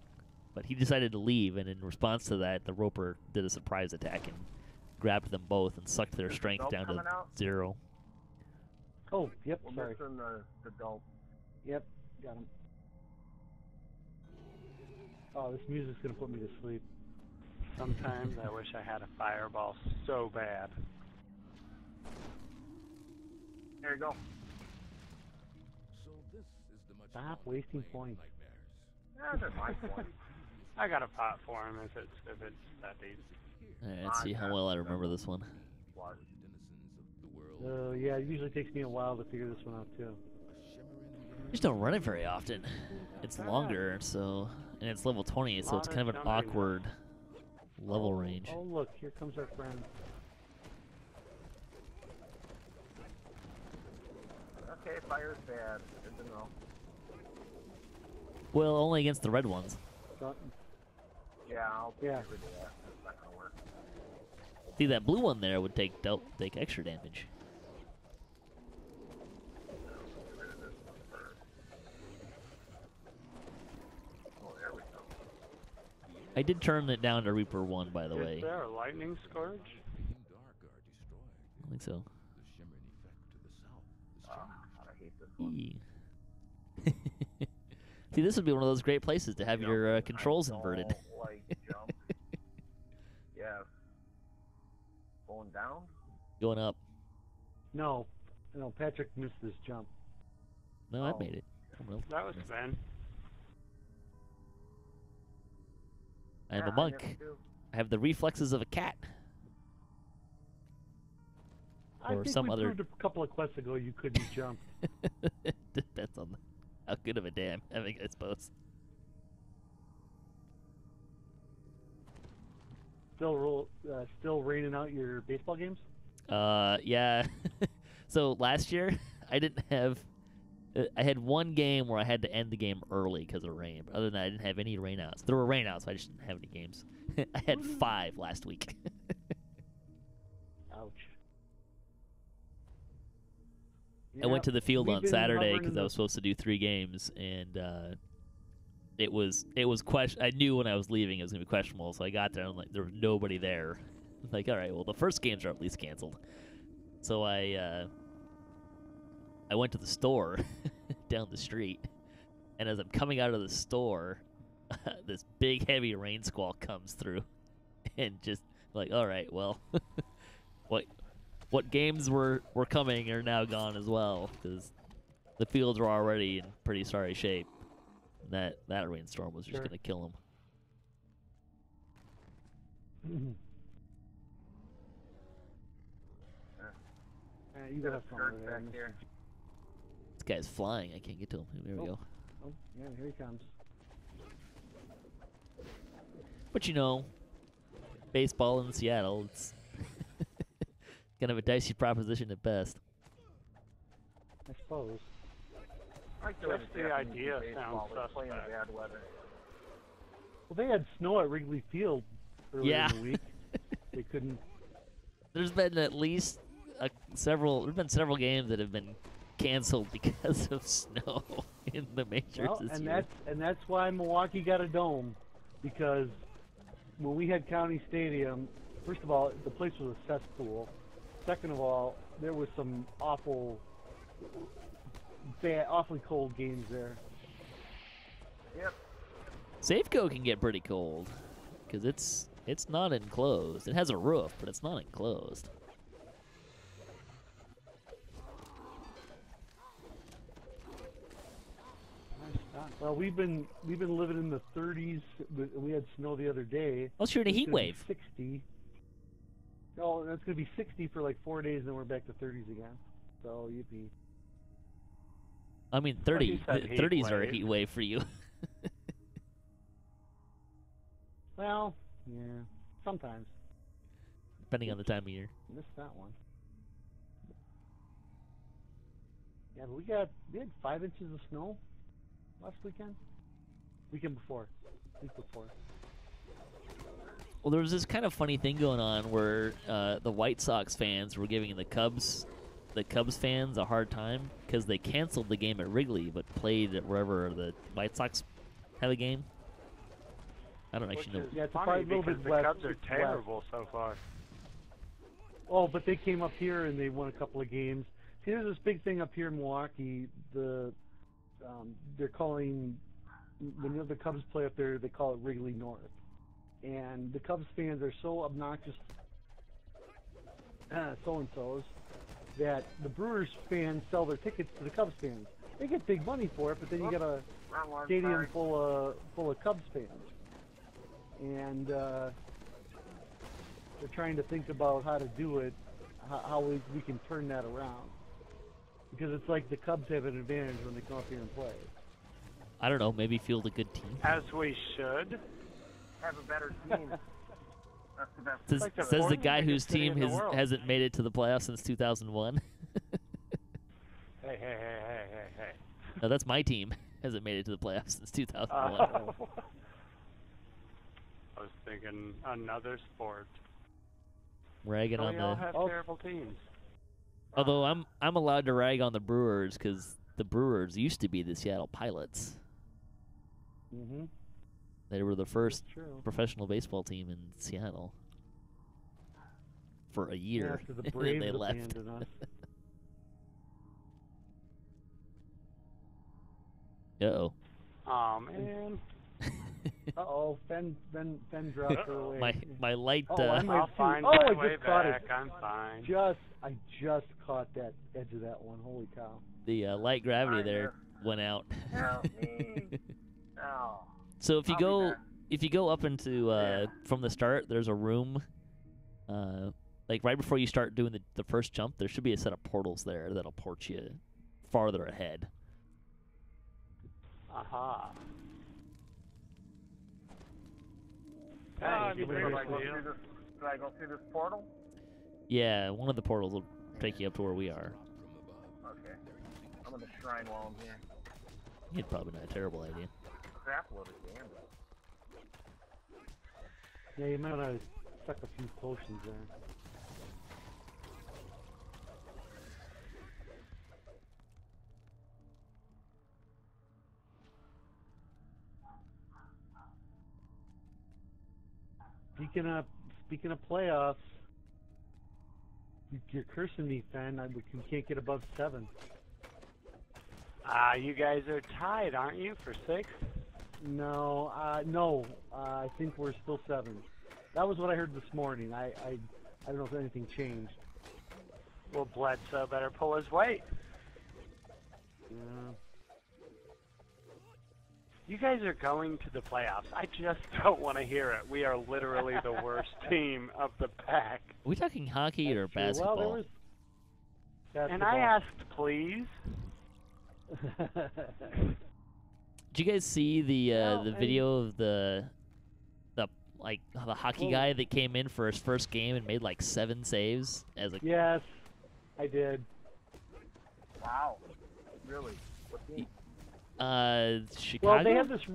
Speaker 2: but he decided to leave, and in response to that, the Roper did a surprise attack and grabbed them both and sucked their strength down to 0.
Speaker 3: Oh, yep,
Speaker 6: We're
Speaker 3: sorry.
Speaker 6: missing the dope.
Speaker 3: Yep, got him. Oh, this music's gonna put me to sleep.
Speaker 1: Sometimes I wish I had a fireball so bad.
Speaker 6: There you go.
Speaker 5: So this is the much
Speaker 3: Stop
Speaker 5: fun
Speaker 3: wasting
Speaker 5: playing
Speaker 3: points.
Speaker 5: nightmares.
Speaker 6: That's my point.
Speaker 1: I got a pot for him if it's that easy.
Speaker 2: All right, let's see how well I remember this one.
Speaker 6: What?
Speaker 3: Yeah, it usually takes me a while to figure this one out too.
Speaker 2: I just don't run it very often. It's longer, so and it's level 20, so it's kind of an awkward level range.
Speaker 3: Oh, look, here comes our friend.
Speaker 6: Okay, fire's bad. Good to know.
Speaker 2: Well, only against the red ones.
Speaker 6: Yeah, I'll
Speaker 3: Yeah.
Speaker 6: get rid of that. That's not gonna work.
Speaker 2: See, that blue one there would take extra damage.
Speaker 6: Get rid of this one first. Oh, there we go.
Speaker 2: I did turn it down to Reaper 1, by the way.
Speaker 1: Is there a lightning scourge?
Speaker 5: Being dark are destroyed.
Speaker 2: I think so.
Speaker 5: The shimmering effect to the south is
Speaker 6: I hate this one.
Speaker 2: Eee. See, this would be one of those great places to have your controls
Speaker 6: I
Speaker 2: inverted.
Speaker 6: don't like jump. Yeah. Going down?
Speaker 2: Going up.
Speaker 3: No, Patrick missed this jump.
Speaker 2: No, I
Speaker 6: Oh.
Speaker 2: made it. Someone else
Speaker 1: That was
Speaker 2: missed.
Speaker 1: Ben.
Speaker 2: I am
Speaker 6: Yeah,
Speaker 2: a monk.
Speaker 6: never do.
Speaker 2: I have the reflexes of a cat.
Speaker 3: I
Speaker 2: Or
Speaker 3: think
Speaker 2: some
Speaker 3: we
Speaker 2: other-
Speaker 3: proved a couple of quests ago you couldn't jump.
Speaker 2: Depends on how good of a day I'm having, I suppose.
Speaker 3: Still raining out your baseball games?
Speaker 2: Yeah. So last year, I didn't have. I had one game where I had to end the game early because of rain. But other than that, I didn't have any rainouts. There were rainouts, but I just didn't have any games. I had 5 last week.
Speaker 3: Ouch.
Speaker 2: I went to the field
Speaker 3: we've
Speaker 2: on
Speaker 3: been
Speaker 2: Saturday
Speaker 3: hovering
Speaker 2: because
Speaker 3: in
Speaker 2: I
Speaker 3: the-
Speaker 2: was supposed to do 3 games, and it was I knew when I was leaving it was gonna be questionable, so I got there and there was nobody there. Like, all right, well the first games are at least canceled. So I went to the store down the street, and as I'm coming out of the store, this big heavy rain squall comes through, and just like, all right, well, what games were coming are now gone as well because the fields were already in pretty sorry shape. And that rainstorm was just
Speaker 3: Sure.
Speaker 2: gonna kill them.
Speaker 3: You gotta have fun
Speaker 6: Skirt
Speaker 3: over there.
Speaker 6: back here.
Speaker 2: This guy's flying. I can't get to him. There we
Speaker 3: Oh.
Speaker 2: go.
Speaker 3: Oh, yeah, here he comes.
Speaker 2: But you know, baseball in Seattle, it's kind of a dicey proposition at best.
Speaker 3: I suppose.
Speaker 6: I like the way
Speaker 1: Just
Speaker 6: the
Speaker 1: the
Speaker 6: Japanese
Speaker 1: idea
Speaker 6: do
Speaker 1: sounds
Speaker 6: baseball. They're playing in
Speaker 1: suspect.
Speaker 6: bad weather.
Speaker 3: Well, they had snow at Wrigley Field earlier
Speaker 2: Yeah.
Speaker 3: in the week. They couldn't.
Speaker 2: There's been at least several games that have been canceled because of snow in the majors
Speaker 3: Well,
Speaker 2: this
Speaker 3: and
Speaker 2: year.
Speaker 3: that's why Milwaukee got a dome, because when we had County Stadium, first of all, the place was a cesspool. Second of all, there was some awfully cold games there.
Speaker 6: Yep.
Speaker 2: Safeco can get pretty cold because it's not enclosed. It has a roof, but it's not enclosed.
Speaker 3: Well, we've been living in the 30s. We had snow the other day.
Speaker 2: Well, you're in a
Speaker 3: It's
Speaker 2: heat
Speaker 3: gonna be
Speaker 2: wave.
Speaker 3: 60. Oh, that's gonna be 60 for like 4 days, and then we're back to 30s again. So yippee.
Speaker 2: I mean,
Speaker 1: Well, he said heat
Speaker 2: 30s are a
Speaker 1: wave.
Speaker 2: heat wave for you.
Speaker 3: Well, yeah, sometimes.
Speaker 2: Depending on the time of year.
Speaker 3: Missed that one. Yeah, but we had 5 inches of snow last weekend. Week before.
Speaker 2: Well, there was this kind of funny thing going on where the White Sox fans were giving the Cubs fans a hard time because they canceled the game at Wrigley but played at wherever the White Sox have a game. I don't actually know.
Speaker 3: Yeah, it's
Speaker 1: Funny
Speaker 3: probably a little
Speaker 1: because
Speaker 3: bit
Speaker 1: the
Speaker 3: west.
Speaker 1: Cubs are
Speaker 3: It's west.
Speaker 1: terrible so far.
Speaker 3: Oh, but they came up here and they won a couple of games. See, there's this big thing up here in Milwaukee. They're calling when the Cubs play up there, they call it Wrigley North, and the Cubs fans are so obnoxious, so-and-sos, that the Brewers fans sell their tickets to the Cubs fans. They get big money for it, but then you got a
Speaker 6: Wrong one,
Speaker 3: stadium
Speaker 6: sorry.
Speaker 3: full of Cubs fans, and they're trying to think about how to do it, how we can turn that around, because it's like the Cubs have an advantage when they come up here and play.
Speaker 2: I don't know. Maybe field a good team.
Speaker 1: As we should.
Speaker 6: Have a better team. That's the best.
Speaker 2: Says,
Speaker 1: like the
Speaker 2: says the
Speaker 1: fourth
Speaker 2: guy
Speaker 1: biggest
Speaker 2: whose
Speaker 1: city
Speaker 2: team
Speaker 1: in the world.
Speaker 2: hasn't made it to the playoffs since 2001.
Speaker 1: Hey, hey, hey, hey, hey, hey.
Speaker 2: No, that's my team. Hasn't made it to the playoffs since 2001.
Speaker 1: I was thinking another sport.
Speaker 2: Ragging
Speaker 1: So
Speaker 2: on
Speaker 1: we all
Speaker 2: the.
Speaker 1: have terrible teams.
Speaker 2: Although I'm allowed to rag on the Brewers because the Brewers used to be the Seattle Pilots.
Speaker 3: Mm-hmm.
Speaker 2: They were the first
Speaker 3: True.
Speaker 2: professional baseball team in Seattle for a year.
Speaker 3: After the
Speaker 2: and
Speaker 3: Braves
Speaker 2: they left.
Speaker 3: abandoned us.
Speaker 2: Uh-oh.
Speaker 1: Aw, man.
Speaker 3: Uh-oh, Fen dropped her away.
Speaker 2: My light.
Speaker 3: Oh, I might
Speaker 1: I'll
Speaker 3: too.
Speaker 1: find
Speaker 3: Oh,
Speaker 1: my
Speaker 3: I
Speaker 1: way
Speaker 3: just caught
Speaker 1: back.
Speaker 3: it.
Speaker 1: I'm fine.
Speaker 3: I just caught that edge of that one. Holy cow.
Speaker 2: The light gravity there went out.
Speaker 6: Help me. Oh.
Speaker 2: So if you
Speaker 6: I'll be
Speaker 2: go
Speaker 6: back.
Speaker 2: if you go up into from the start, there's a room. Like right before you start doing the first jump, there should be a set of portals there that'll port you farther ahead.
Speaker 1: Aha.
Speaker 4: Ah,
Speaker 1: Thank you
Speaker 4: the
Speaker 1: very
Speaker 6: Should I
Speaker 1: much,
Speaker 6: go
Speaker 1: Neil.
Speaker 6: through this? Should I go through this portal?
Speaker 2: Yeah, one of the portals will take you up to where we are.
Speaker 6: Okay. I'm in the shrine while I'm here.
Speaker 2: It's probably not a terrible idea.
Speaker 6: Crap load of damage.
Speaker 3: Yeah, you might want to suck a few potions there. Speaking of playoffs, you're cursing me, Fen. We can't get above 7.
Speaker 1: You guys are tied, aren't you, for 6th?
Speaker 3: No, I think we're still 7. That was what I heard this morning. I don't know if anything changed.
Speaker 1: Well, Bledsoe better pull his weight.
Speaker 3: Yeah.
Speaker 1: You guys are going to the playoffs. I just don't want to hear it. We are literally the worst team of the pack.
Speaker 2: Are we talking hockey or
Speaker 3: That's true.
Speaker 2: basketball?
Speaker 3: Well, there was
Speaker 1: And I asked, please.
Speaker 2: Did you guys see the
Speaker 3: Well,
Speaker 2: the
Speaker 3: and-
Speaker 2: video of the hockey
Speaker 3: Well-
Speaker 2: guy that came in for his first game and made like 7 saves as a
Speaker 3: Yes, I did.
Speaker 6: Wow. Really? What team?
Speaker 2: Chicago?
Speaker 3: Well, they have this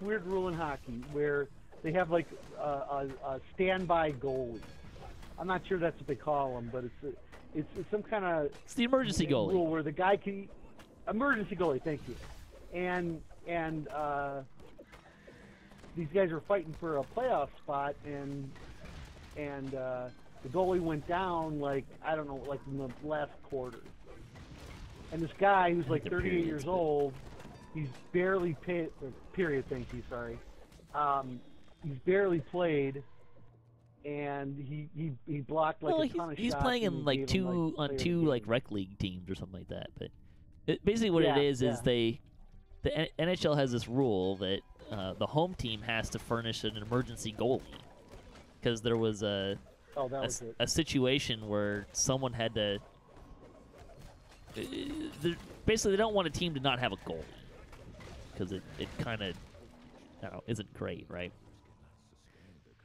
Speaker 3: weird rule in hockey where they have like a standby goalie. I'm not sure that's what they call them, but it's some kind of
Speaker 2: It's the emergency goalie.
Speaker 3: rule where the guy can emergency goalie. Thank you. And these guys are fighting for a playoff spot, and the goalie went down like I don't know, like in the last quarter. And this guy who's like
Speaker 2: The
Speaker 3: 38
Speaker 2: periods,
Speaker 3: years
Speaker 2: but-
Speaker 3: old, he's barely paid. Period. Thank you. Sorry. He's barely played, and he blocked like
Speaker 2: well,
Speaker 3: a ton of
Speaker 2: he's
Speaker 3: shots.
Speaker 2: playing
Speaker 3: and
Speaker 2: in
Speaker 3: they
Speaker 2: like
Speaker 3: gave him,
Speaker 2: two
Speaker 3: player of the
Speaker 2: two like
Speaker 3: game.
Speaker 2: rec league teams or something like that. But basically what
Speaker 3: Yeah,
Speaker 2: it is
Speaker 3: yeah.
Speaker 2: the NHL has this rule that the home team has to furnish an emergency goalie because there was
Speaker 3: Oh, that was it.
Speaker 2: a situation where someone had to. Basically, they don't want a team to not have a goalie because it kind of isn't great, right?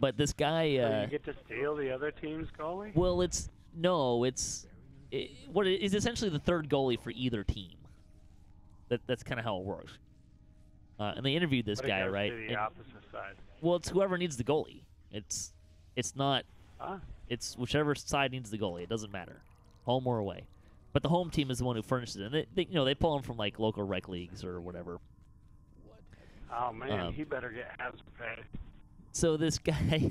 Speaker 2: But this guy.
Speaker 1: So you get to steal the other team's goalie?
Speaker 2: Well, it's essentially the third goalie for either team. That's kind of how it works. And they interviewed this
Speaker 1: But it
Speaker 2: guy,
Speaker 1: goes
Speaker 2: right?
Speaker 1: to the
Speaker 2: And-
Speaker 1: opposite side.
Speaker 2: well, it's whoever needs the goalie. It's not.
Speaker 1: Huh?
Speaker 2: It's whichever side needs the goalie. It doesn't matter, home or away. But the home team is the one who furnishes it. And they pull them from like local rec leagues or whatever.
Speaker 1: Oh, man,
Speaker 2: Um,
Speaker 1: he better get hazard pay.
Speaker 2: So this guy,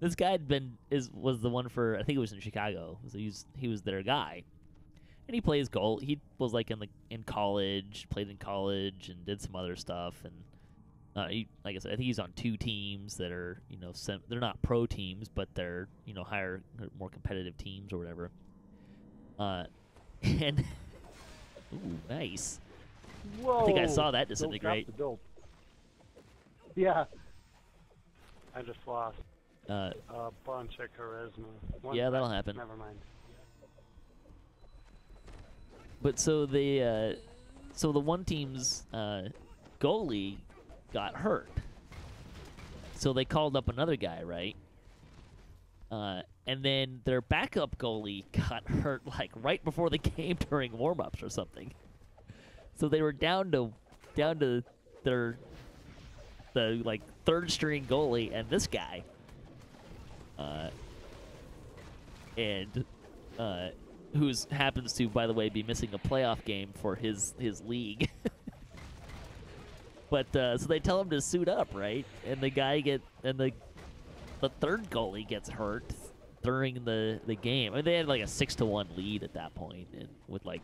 Speaker 2: was the one for I think it was in Chicago. So he was their guy, and he plays goal. He was like in college, played in college, and did some other stuff. And he, like I said, I think he's on 2 teams that are they're not pro teams, but they're higher, more competitive teams or whatever. And ooh, nice.
Speaker 3: Whoa!
Speaker 2: I think I saw that
Speaker 3: Dope,
Speaker 2: disintegrate.
Speaker 3: drop the dope. Yeah.
Speaker 1: I just lost a bunch of charisma.
Speaker 2: Yeah, that'll happen.
Speaker 1: Never mind.
Speaker 2: But so the one team's goalie got hurt. So they called up another guy, right? and then their backup goalie got hurt like right before the game during warm-ups or something. So they were down to their like third string goalie and this guy. Who's happens to, by the way, be missing a playoff game for his league. But so they tell him to suit up, right? And the third goalie gets hurt during the game. I mean, they had like a 6-1 lead at that point, and with like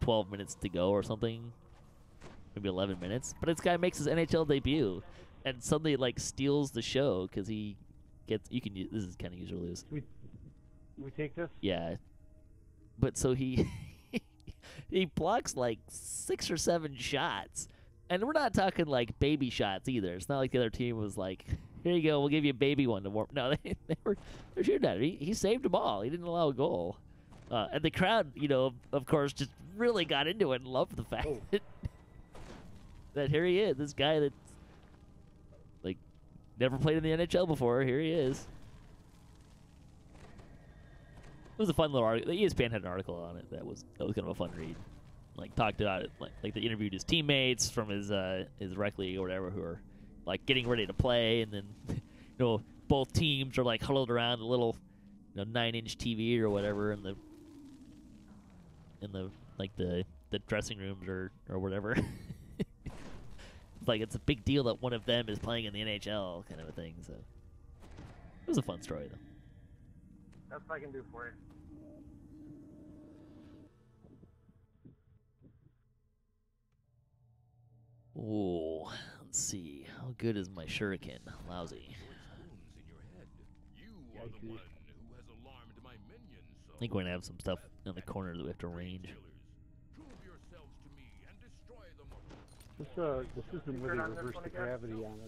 Speaker 2: 12 minutes to go or something, maybe 11 minutes. But this guy makes his NHL debut, and suddenly like steals the show because he gets. You can use this is kind of use or lose.
Speaker 3: We take this?
Speaker 2: Yeah. But so he he blocks like 6 or 7 shots. And we're not talking like baby shots either. It's not like the other team was like, here you go, we'll give you a baby one to warm. No, they're shooting at it. He saved them all. He didn't allow a goal. And the crowd, of course, just really got into it and loved the fact that here he is, this guy that's like never played in the NHL before. Here he is. It was a fun little article. The ESPN had an article on it that was kind of a fun read. Like talked about it, like they interviewed his teammates from his rec league or whatever who are like getting ready to play, and then both teams are like huddled around the little 9-inch TV or whatever in the like the dressing rooms or whatever. Like it's a big deal that one of them is playing in the NHL kind of a thing. So it was a fun story though.
Speaker 6: That's what I can do for you.
Speaker 2: Oh, let's see. How good is my shuriken? Lousy. I think we're gonna have some stuff in the corner that we have to range.
Speaker 3: This isn't really reverse the gravity on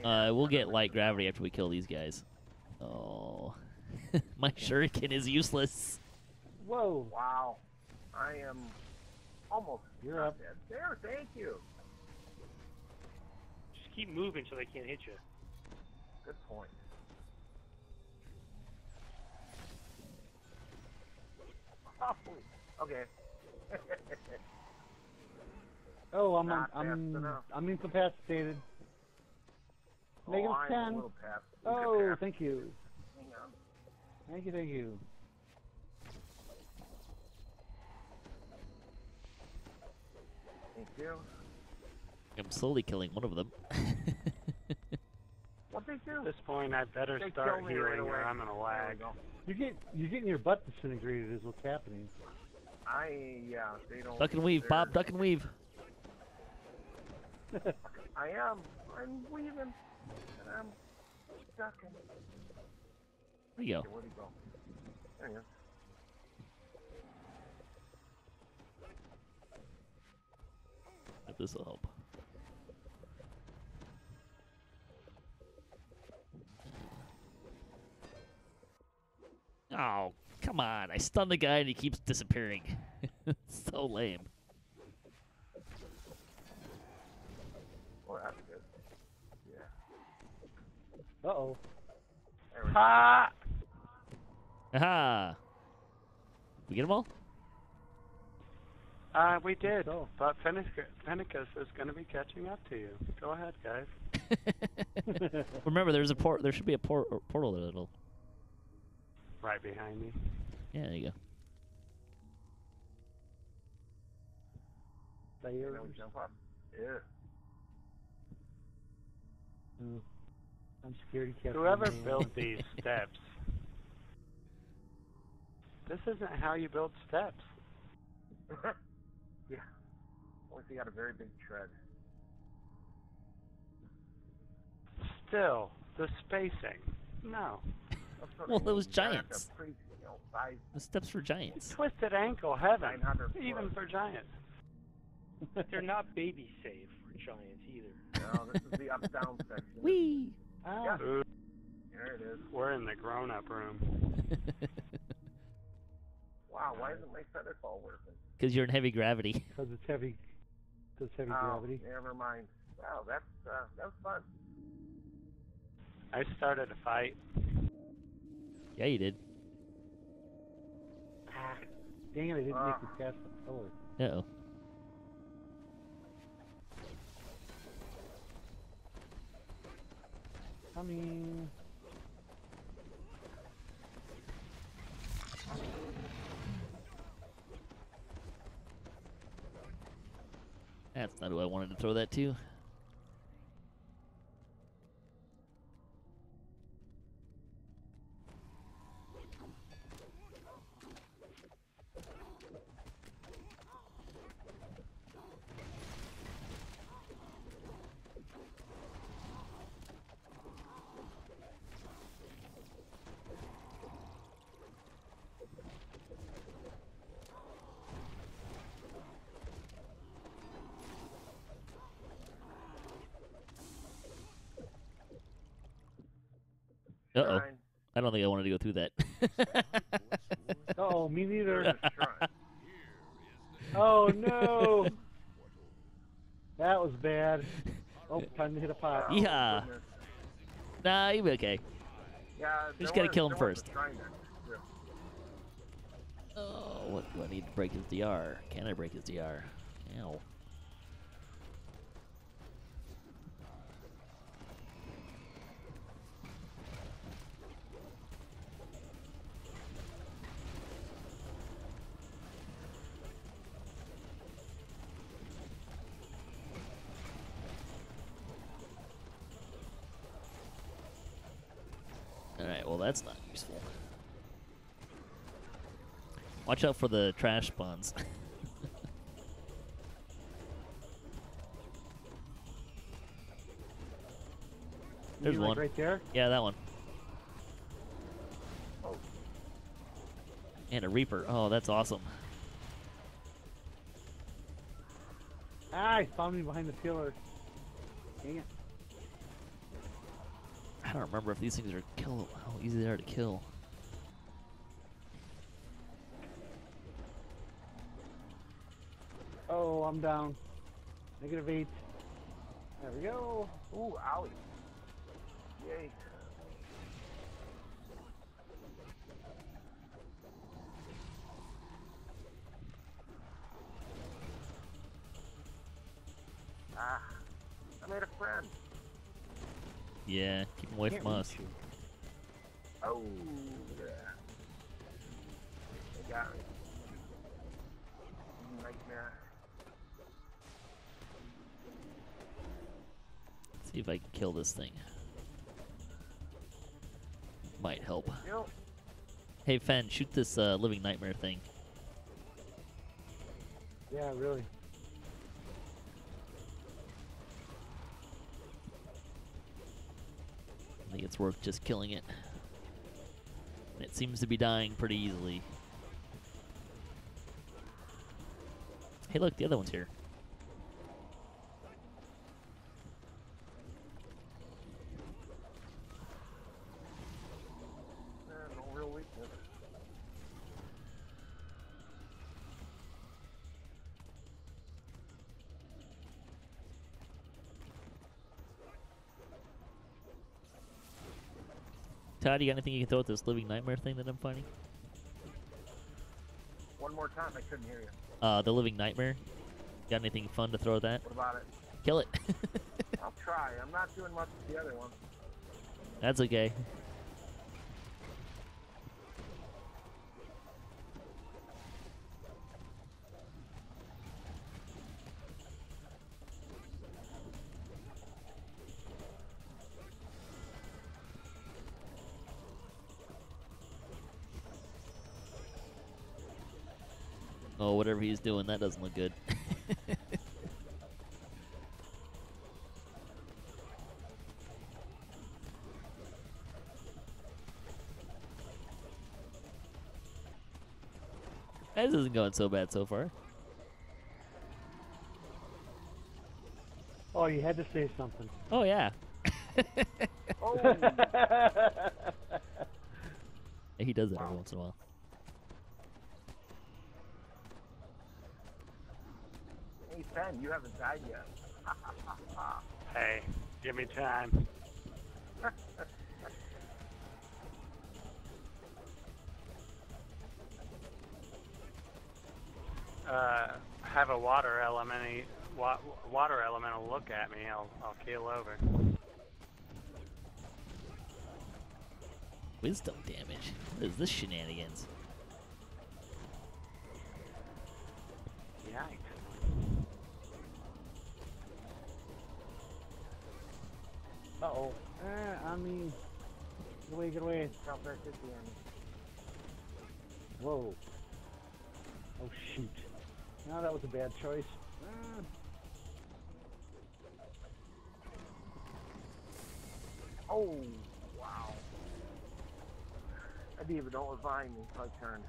Speaker 3: it.
Speaker 2: We'll get light gravity after we kill these guys. Oh, my shuriken is useless.
Speaker 3: Whoa!
Speaker 6: Wow, I am almost.
Speaker 3: You're up.
Speaker 6: Dead. There, thank you.
Speaker 4: Just keep moving so they can't hit you.
Speaker 6: Good point. Oh, okay.
Speaker 3: Oh, I'm incapacitated. Negative
Speaker 6: I'm
Speaker 3: 10.
Speaker 6: a little past.
Speaker 3: Oh, thank you.
Speaker 6: Hang on.
Speaker 3: Thank you.
Speaker 6: Thank you.
Speaker 2: I'm slowly killing one of them.
Speaker 6: What'd they do?
Speaker 1: At this point, I better
Speaker 6: They
Speaker 1: start
Speaker 6: killed me right
Speaker 1: healing or
Speaker 6: away.
Speaker 1: I'm gonna
Speaker 6: There we
Speaker 1: lag.
Speaker 6: go.
Speaker 3: You're getting your butt disintegrated is what's happening.
Speaker 6: They don't.
Speaker 2: Duck and weave, Bob. Duck and weave.
Speaker 6: I am. I'm weaving. And I'm ducking.
Speaker 2: There you go.
Speaker 6: Okay, where'd he go? There he is.
Speaker 2: If this will help. Oh, come on. I stunned the guy and he keeps disappearing. So lame.
Speaker 6: Oh, that's good. Yeah.
Speaker 3: Uh-oh.
Speaker 6: There we go.
Speaker 1: Ha!
Speaker 2: Aha! We get them all?
Speaker 1: We did,
Speaker 3: So.
Speaker 1: but Fennicus is going to be catching up to you. Go ahead, guys.
Speaker 2: Remember, there's a there should be a portal there that'll.
Speaker 1: Right behind me.
Speaker 2: Yeah, there you go.
Speaker 6: You know, jump up. Yeah.
Speaker 3: I'm scared he can't.
Speaker 1: Whoever built these steps, this isn't how you build steps.
Speaker 6: Yeah. Only if you got a very big tread.
Speaker 1: Still, the spacing. No.
Speaker 6: That's what
Speaker 2: Well,
Speaker 6: I mean.
Speaker 2: it was
Speaker 6: You gotta have
Speaker 2: giants.
Speaker 6: a pretty, size.
Speaker 2: The steps for giants.
Speaker 1: Twisted ankle heaven,
Speaker 6: 900
Speaker 1: even
Speaker 6: foot.
Speaker 1: for giants.
Speaker 4: They're not baby safe for giants either.
Speaker 6: No, this is the up-down section.
Speaker 2: Whee!
Speaker 3: Ah,
Speaker 1: Ooh,
Speaker 6: There it is.
Speaker 1: we're in the grown-up room.
Speaker 6: Wow, why isn't my feather fall working?
Speaker 2: Because you're in heavy gravity.
Speaker 3: because it's heavy. Because heavy
Speaker 6: Oh,
Speaker 3: gravity.
Speaker 6: never mind. Wow, that was fun.
Speaker 1: I started a fight.
Speaker 2: Yeah, you did.
Speaker 3: Ah, dang it, I didn't make it past the pillar.
Speaker 2: Uh-oh.
Speaker 3: Coming.
Speaker 2: That's not who I wanted to throw that to. Uh-oh.
Speaker 6: Shrine.
Speaker 2: I don't think I wanted to go through that.
Speaker 3: Oh, me neither.
Speaker 6: There's a shrine.
Speaker 3: Oh no! That was bad. Oh, time to hit a pot.
Speaker 6: Oh,
Speaker 2: Yeah.
Speaker 6: goodness.
Speaker 2: Nah, you'll be okay.
Speaker 6: Yeah,
Speaker 2: We just
Speaker 6: there
Speaker 2: gotta
Speaker 6: was-
Speaker 2: kill him
Speaker 6: there was a
Speaker 2: first.
Speaker 6: shrine there. Yeah.
Speaker 2: Oh, what do I need to break his DR? Can I break his DR? Ow. Alright, well that's not useful. Watch out for the trash spawns. There's
Speaker 3: You mean, like,
Speaker 2: one.
Speaker 3: right there.
Speaker 2: Yeah, that one.
Speaker 6: Oh.
Speaker 2: And a Reaper. Oh, that's awesome.
Speaker 3: Ah, he found me behind the pillar. Dang it.
Speaker 2: I don't remember if these things are kill. How easy they are to kill.
Speaker 3: Oh, I'm down. -8. There we go.
Speaker 6: Ooh, owie. Yay. Ah, I made a friend.
Speaker 2: Yeah, keep them away
Speaker 3: Can't
Speaker 2: from
Speaker 3: reach
Speaker 2: us.
Speaker 3: you.
Speaker 6: Oh, yeah. They got me. Nightmare.
Speaker 2: See if I can kill this thing. Might help.
Speaker 6: Yep.
Speaker 2: Hey, Fen, shoot this living nightmare thing.
Speaker 3: Yeah, really.
Speaker 2: I think it's worth just killing it. It seems to be dying pretty easily. Hey, look, the other one's here.
Speaker 6: No real weakness.
Speaker 2: Todd, you got anything you can throw at this living nightmare thing that I'm fighting?
Speaker 6: One more time, I couldn't hear you.
Speaker 2: The living nightmare. Got anything fun to throw at that?
Speaker 6: What about it?
Speaker 2: Kill it.
Speaker 6: I'll try. I'm not doing much with the other one.
Speaker 2: That's okay. Oh, whatever he's doing, that doesn't look good. This isn't going so bad so far.
Speaker 3: Oh, you had to say something.
Speaker 2: Oh, yeah.
Speaker 6: Oh,
Speaker 2: He does that every once in a while.
Speaker 6: hey, Ben, you haven't died yet.
Speaker 1: Hey, give me time. have a water elemental look at me, I'll keel over.
Speaker 2: Wisdom damage. What is this shenanigans?
Speaker 1: Yikes.
Speaker 3: Uh-oh. On me. Get away, get away. Whoa. Oh, shoot. No, that was a bad choice.
Speaker 6: Oh, wow. I didn't even know it was behind me, so I turned.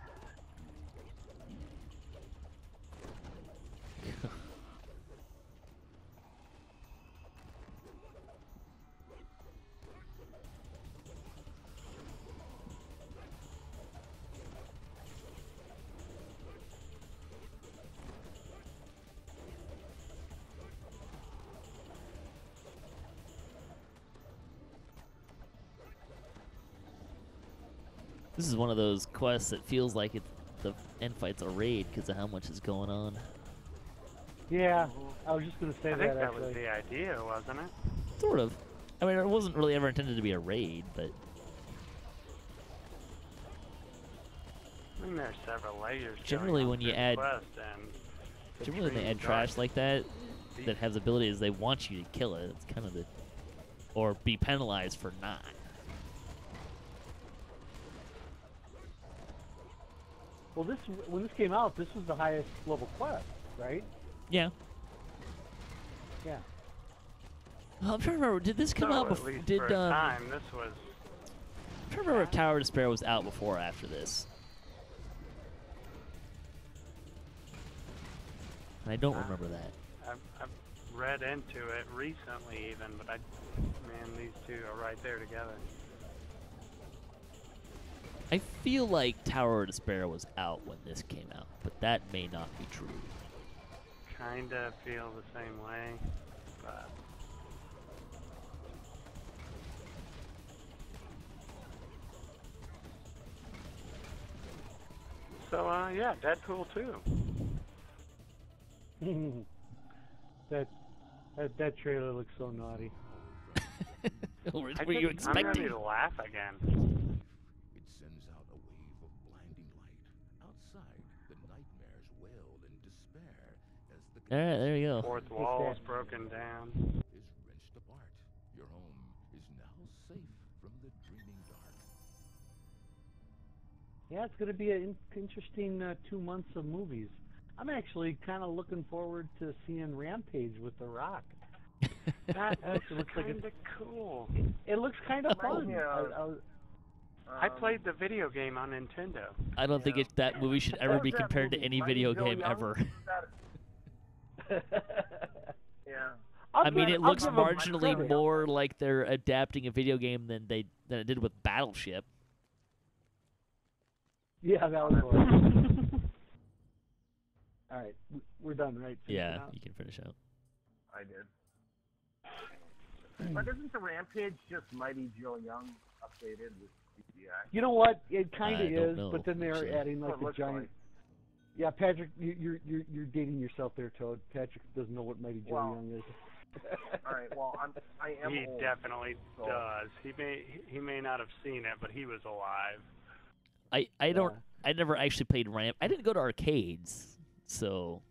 Speaker 2: This is one of those quests that feels like the end fight's a raid because of how much is going on.
Speaker 3: Yeah, I was just going to say
Speaker 1: I
Speaker 3: that,
Speaker 1: think that
Speaker 3: actually.
Speaker 1: was the idea, wasn't it?
Speaker 2: Sort of. I mean, it wasn't really ever intended to be a raid, but...
Speaker 1: I mean, there's several layers.
Speaker 2: Generally, when you add...
Speaker 1: Quest and
Speaker 2: Generally, when they add trash like that has abilities, they want you to kill it. It's kind of the... Or be penalized for not.
Speaker 3: Well, when this came out, this was the highest level quest, right?
Speaker 2: Yeah.
Speaker 3: Yeah.
Speaker 2: I'm trying to remember. Did this come out before? Did
Speaker 1: for a time, this was.
Speaker 2: I'm trying to remember if Tower of Despair was out before or after this. And I don't remember that.
Speaker 1: I've read into it recently, even, but man, these two are right there together.
Speaker 2: I feel like Tower of Despair was out when this came out, but that may not be true.
Speaker 1: Kinda feel the same way, but so yeah, Deadpool 2.
Speaker 3: that trailer looks so naughty.
Speaker 2: Were you expecting?
Speaker 1: I'm ready to laugh again.
Speaker 5: It sends out a wave of blinding light. Outside, the nightmares wailed in despair as the
Speaker 2: All right, there you go.
Speaker 1: Fourth wall is broken down.
Speaker 5: is wrenched apart. Your home is now safe from the dreaming dark.
Speaker 3: Yeah, it's going to be an interesting 2 months of movies. I'm actually kind of looking forward to seeing Rampage with The Rock.
Speaker 1: That
Speaker 3: actually looks like
Speaker 1: kinda cool.
Speaker 3: It looks kind of fun.
Speaker 1: I played the video game on Nintendo.
Speaker 2: I don't think that movie should ever be compared to any video game ever.
Speaker 6: Yeah.
Speaker 2: I mean, it looks marginally more like they're adapting a video game than it did with Battleship.
Speaker 3: Yeah, that was horrible. All right, we're done, right?
Speaker 2: Yeah, you can finish out.
Speaker 6: I did. But isn't the Rampage just Mighty Joe Young updated with CGI?
Speaker 3: You know what? It kind of
Speaker 2: I don't
Speaker 3: is,
Speaker 2: know,
Speaker 3: but then they're
Speaker 2: actually.
Speaker 3: adding like the giant.
Speaker 6: Like.
Speaker 3: Yeah, Patrick, you're dating yourself there, Toad. Patrick doesn't know what Mighty Joe Young is.
Speaker 6: All right. Well, I am.
Speaker 1: He
Speaker 6: old,
Speaker 1: definitely
Speaker 6: so.
Speaker 1: does. He may not have seen it, but he was alive.
Speaker 2: I don't. I never actually played Ramp. I didn't go to arcades, so.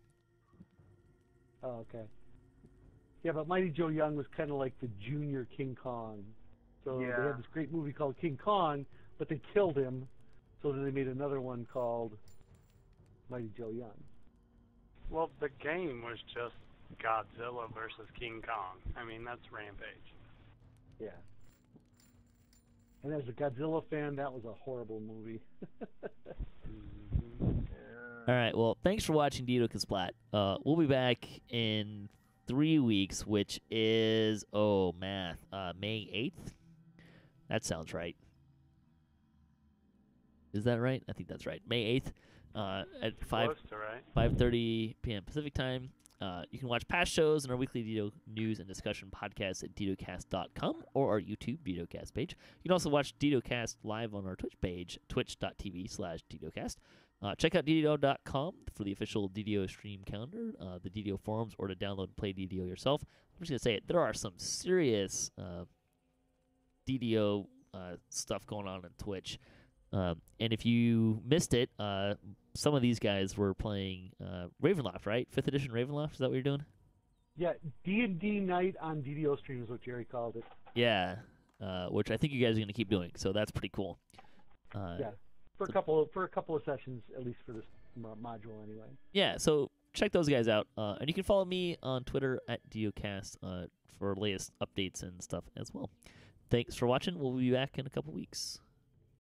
Speaker 3: Oh, okay. Yeah, but Mighty Joe Young was kind of like the junior King Kong. So they had this great movie called King Kong, but they killed him, so then they made another one called Mighty Joe Young.
Speaker 1: Well, the game was just Godzilla versus King Kong. I mean, that's Rampage.
Speaker 3: Yeah. And as a Godzilla fan, that was a horrible movie.
Speaker 2: All right. Well, thanks for watching DDOCaSplat. We'll be back in 3 weeks, which is math. May 8th. That sounds right. Is that right? I think that's right. May 8th at 5:30 p.m. Pacific time. You can watch past shows and our weekly DDO news and discussion podcast at DDOCast.com or our YouTube DDOCast page. You can also watch DDOCast live on our Twitch page, twitch.tv/DDOCast. Check out DDO.com for the official DDO stream calendar, the DDO forums, or to download and play DDO yourself. I'm just going to say it. There are some serious DDO stuff going on Twitch. And if you missed it, some of these guys were playing Ravenloft, right? 5th edition Ravenloft, is that what you're doing?
Speaker 3: Yeah, D&D night on DDO stream is what Jerry called it.
Speaker 2: Yeah, which I think you guys are going to keep doing, so that's pretty cool.
Speaker 3: Yeah, for a couple of sessions, at least for this module anyway.
Speaker 2: Yeah, so check those guys out. And you can follow me on Twitter at DDOCast for latest updates and stuff as well. Thanks for watching. We'll be back in a couple weeks.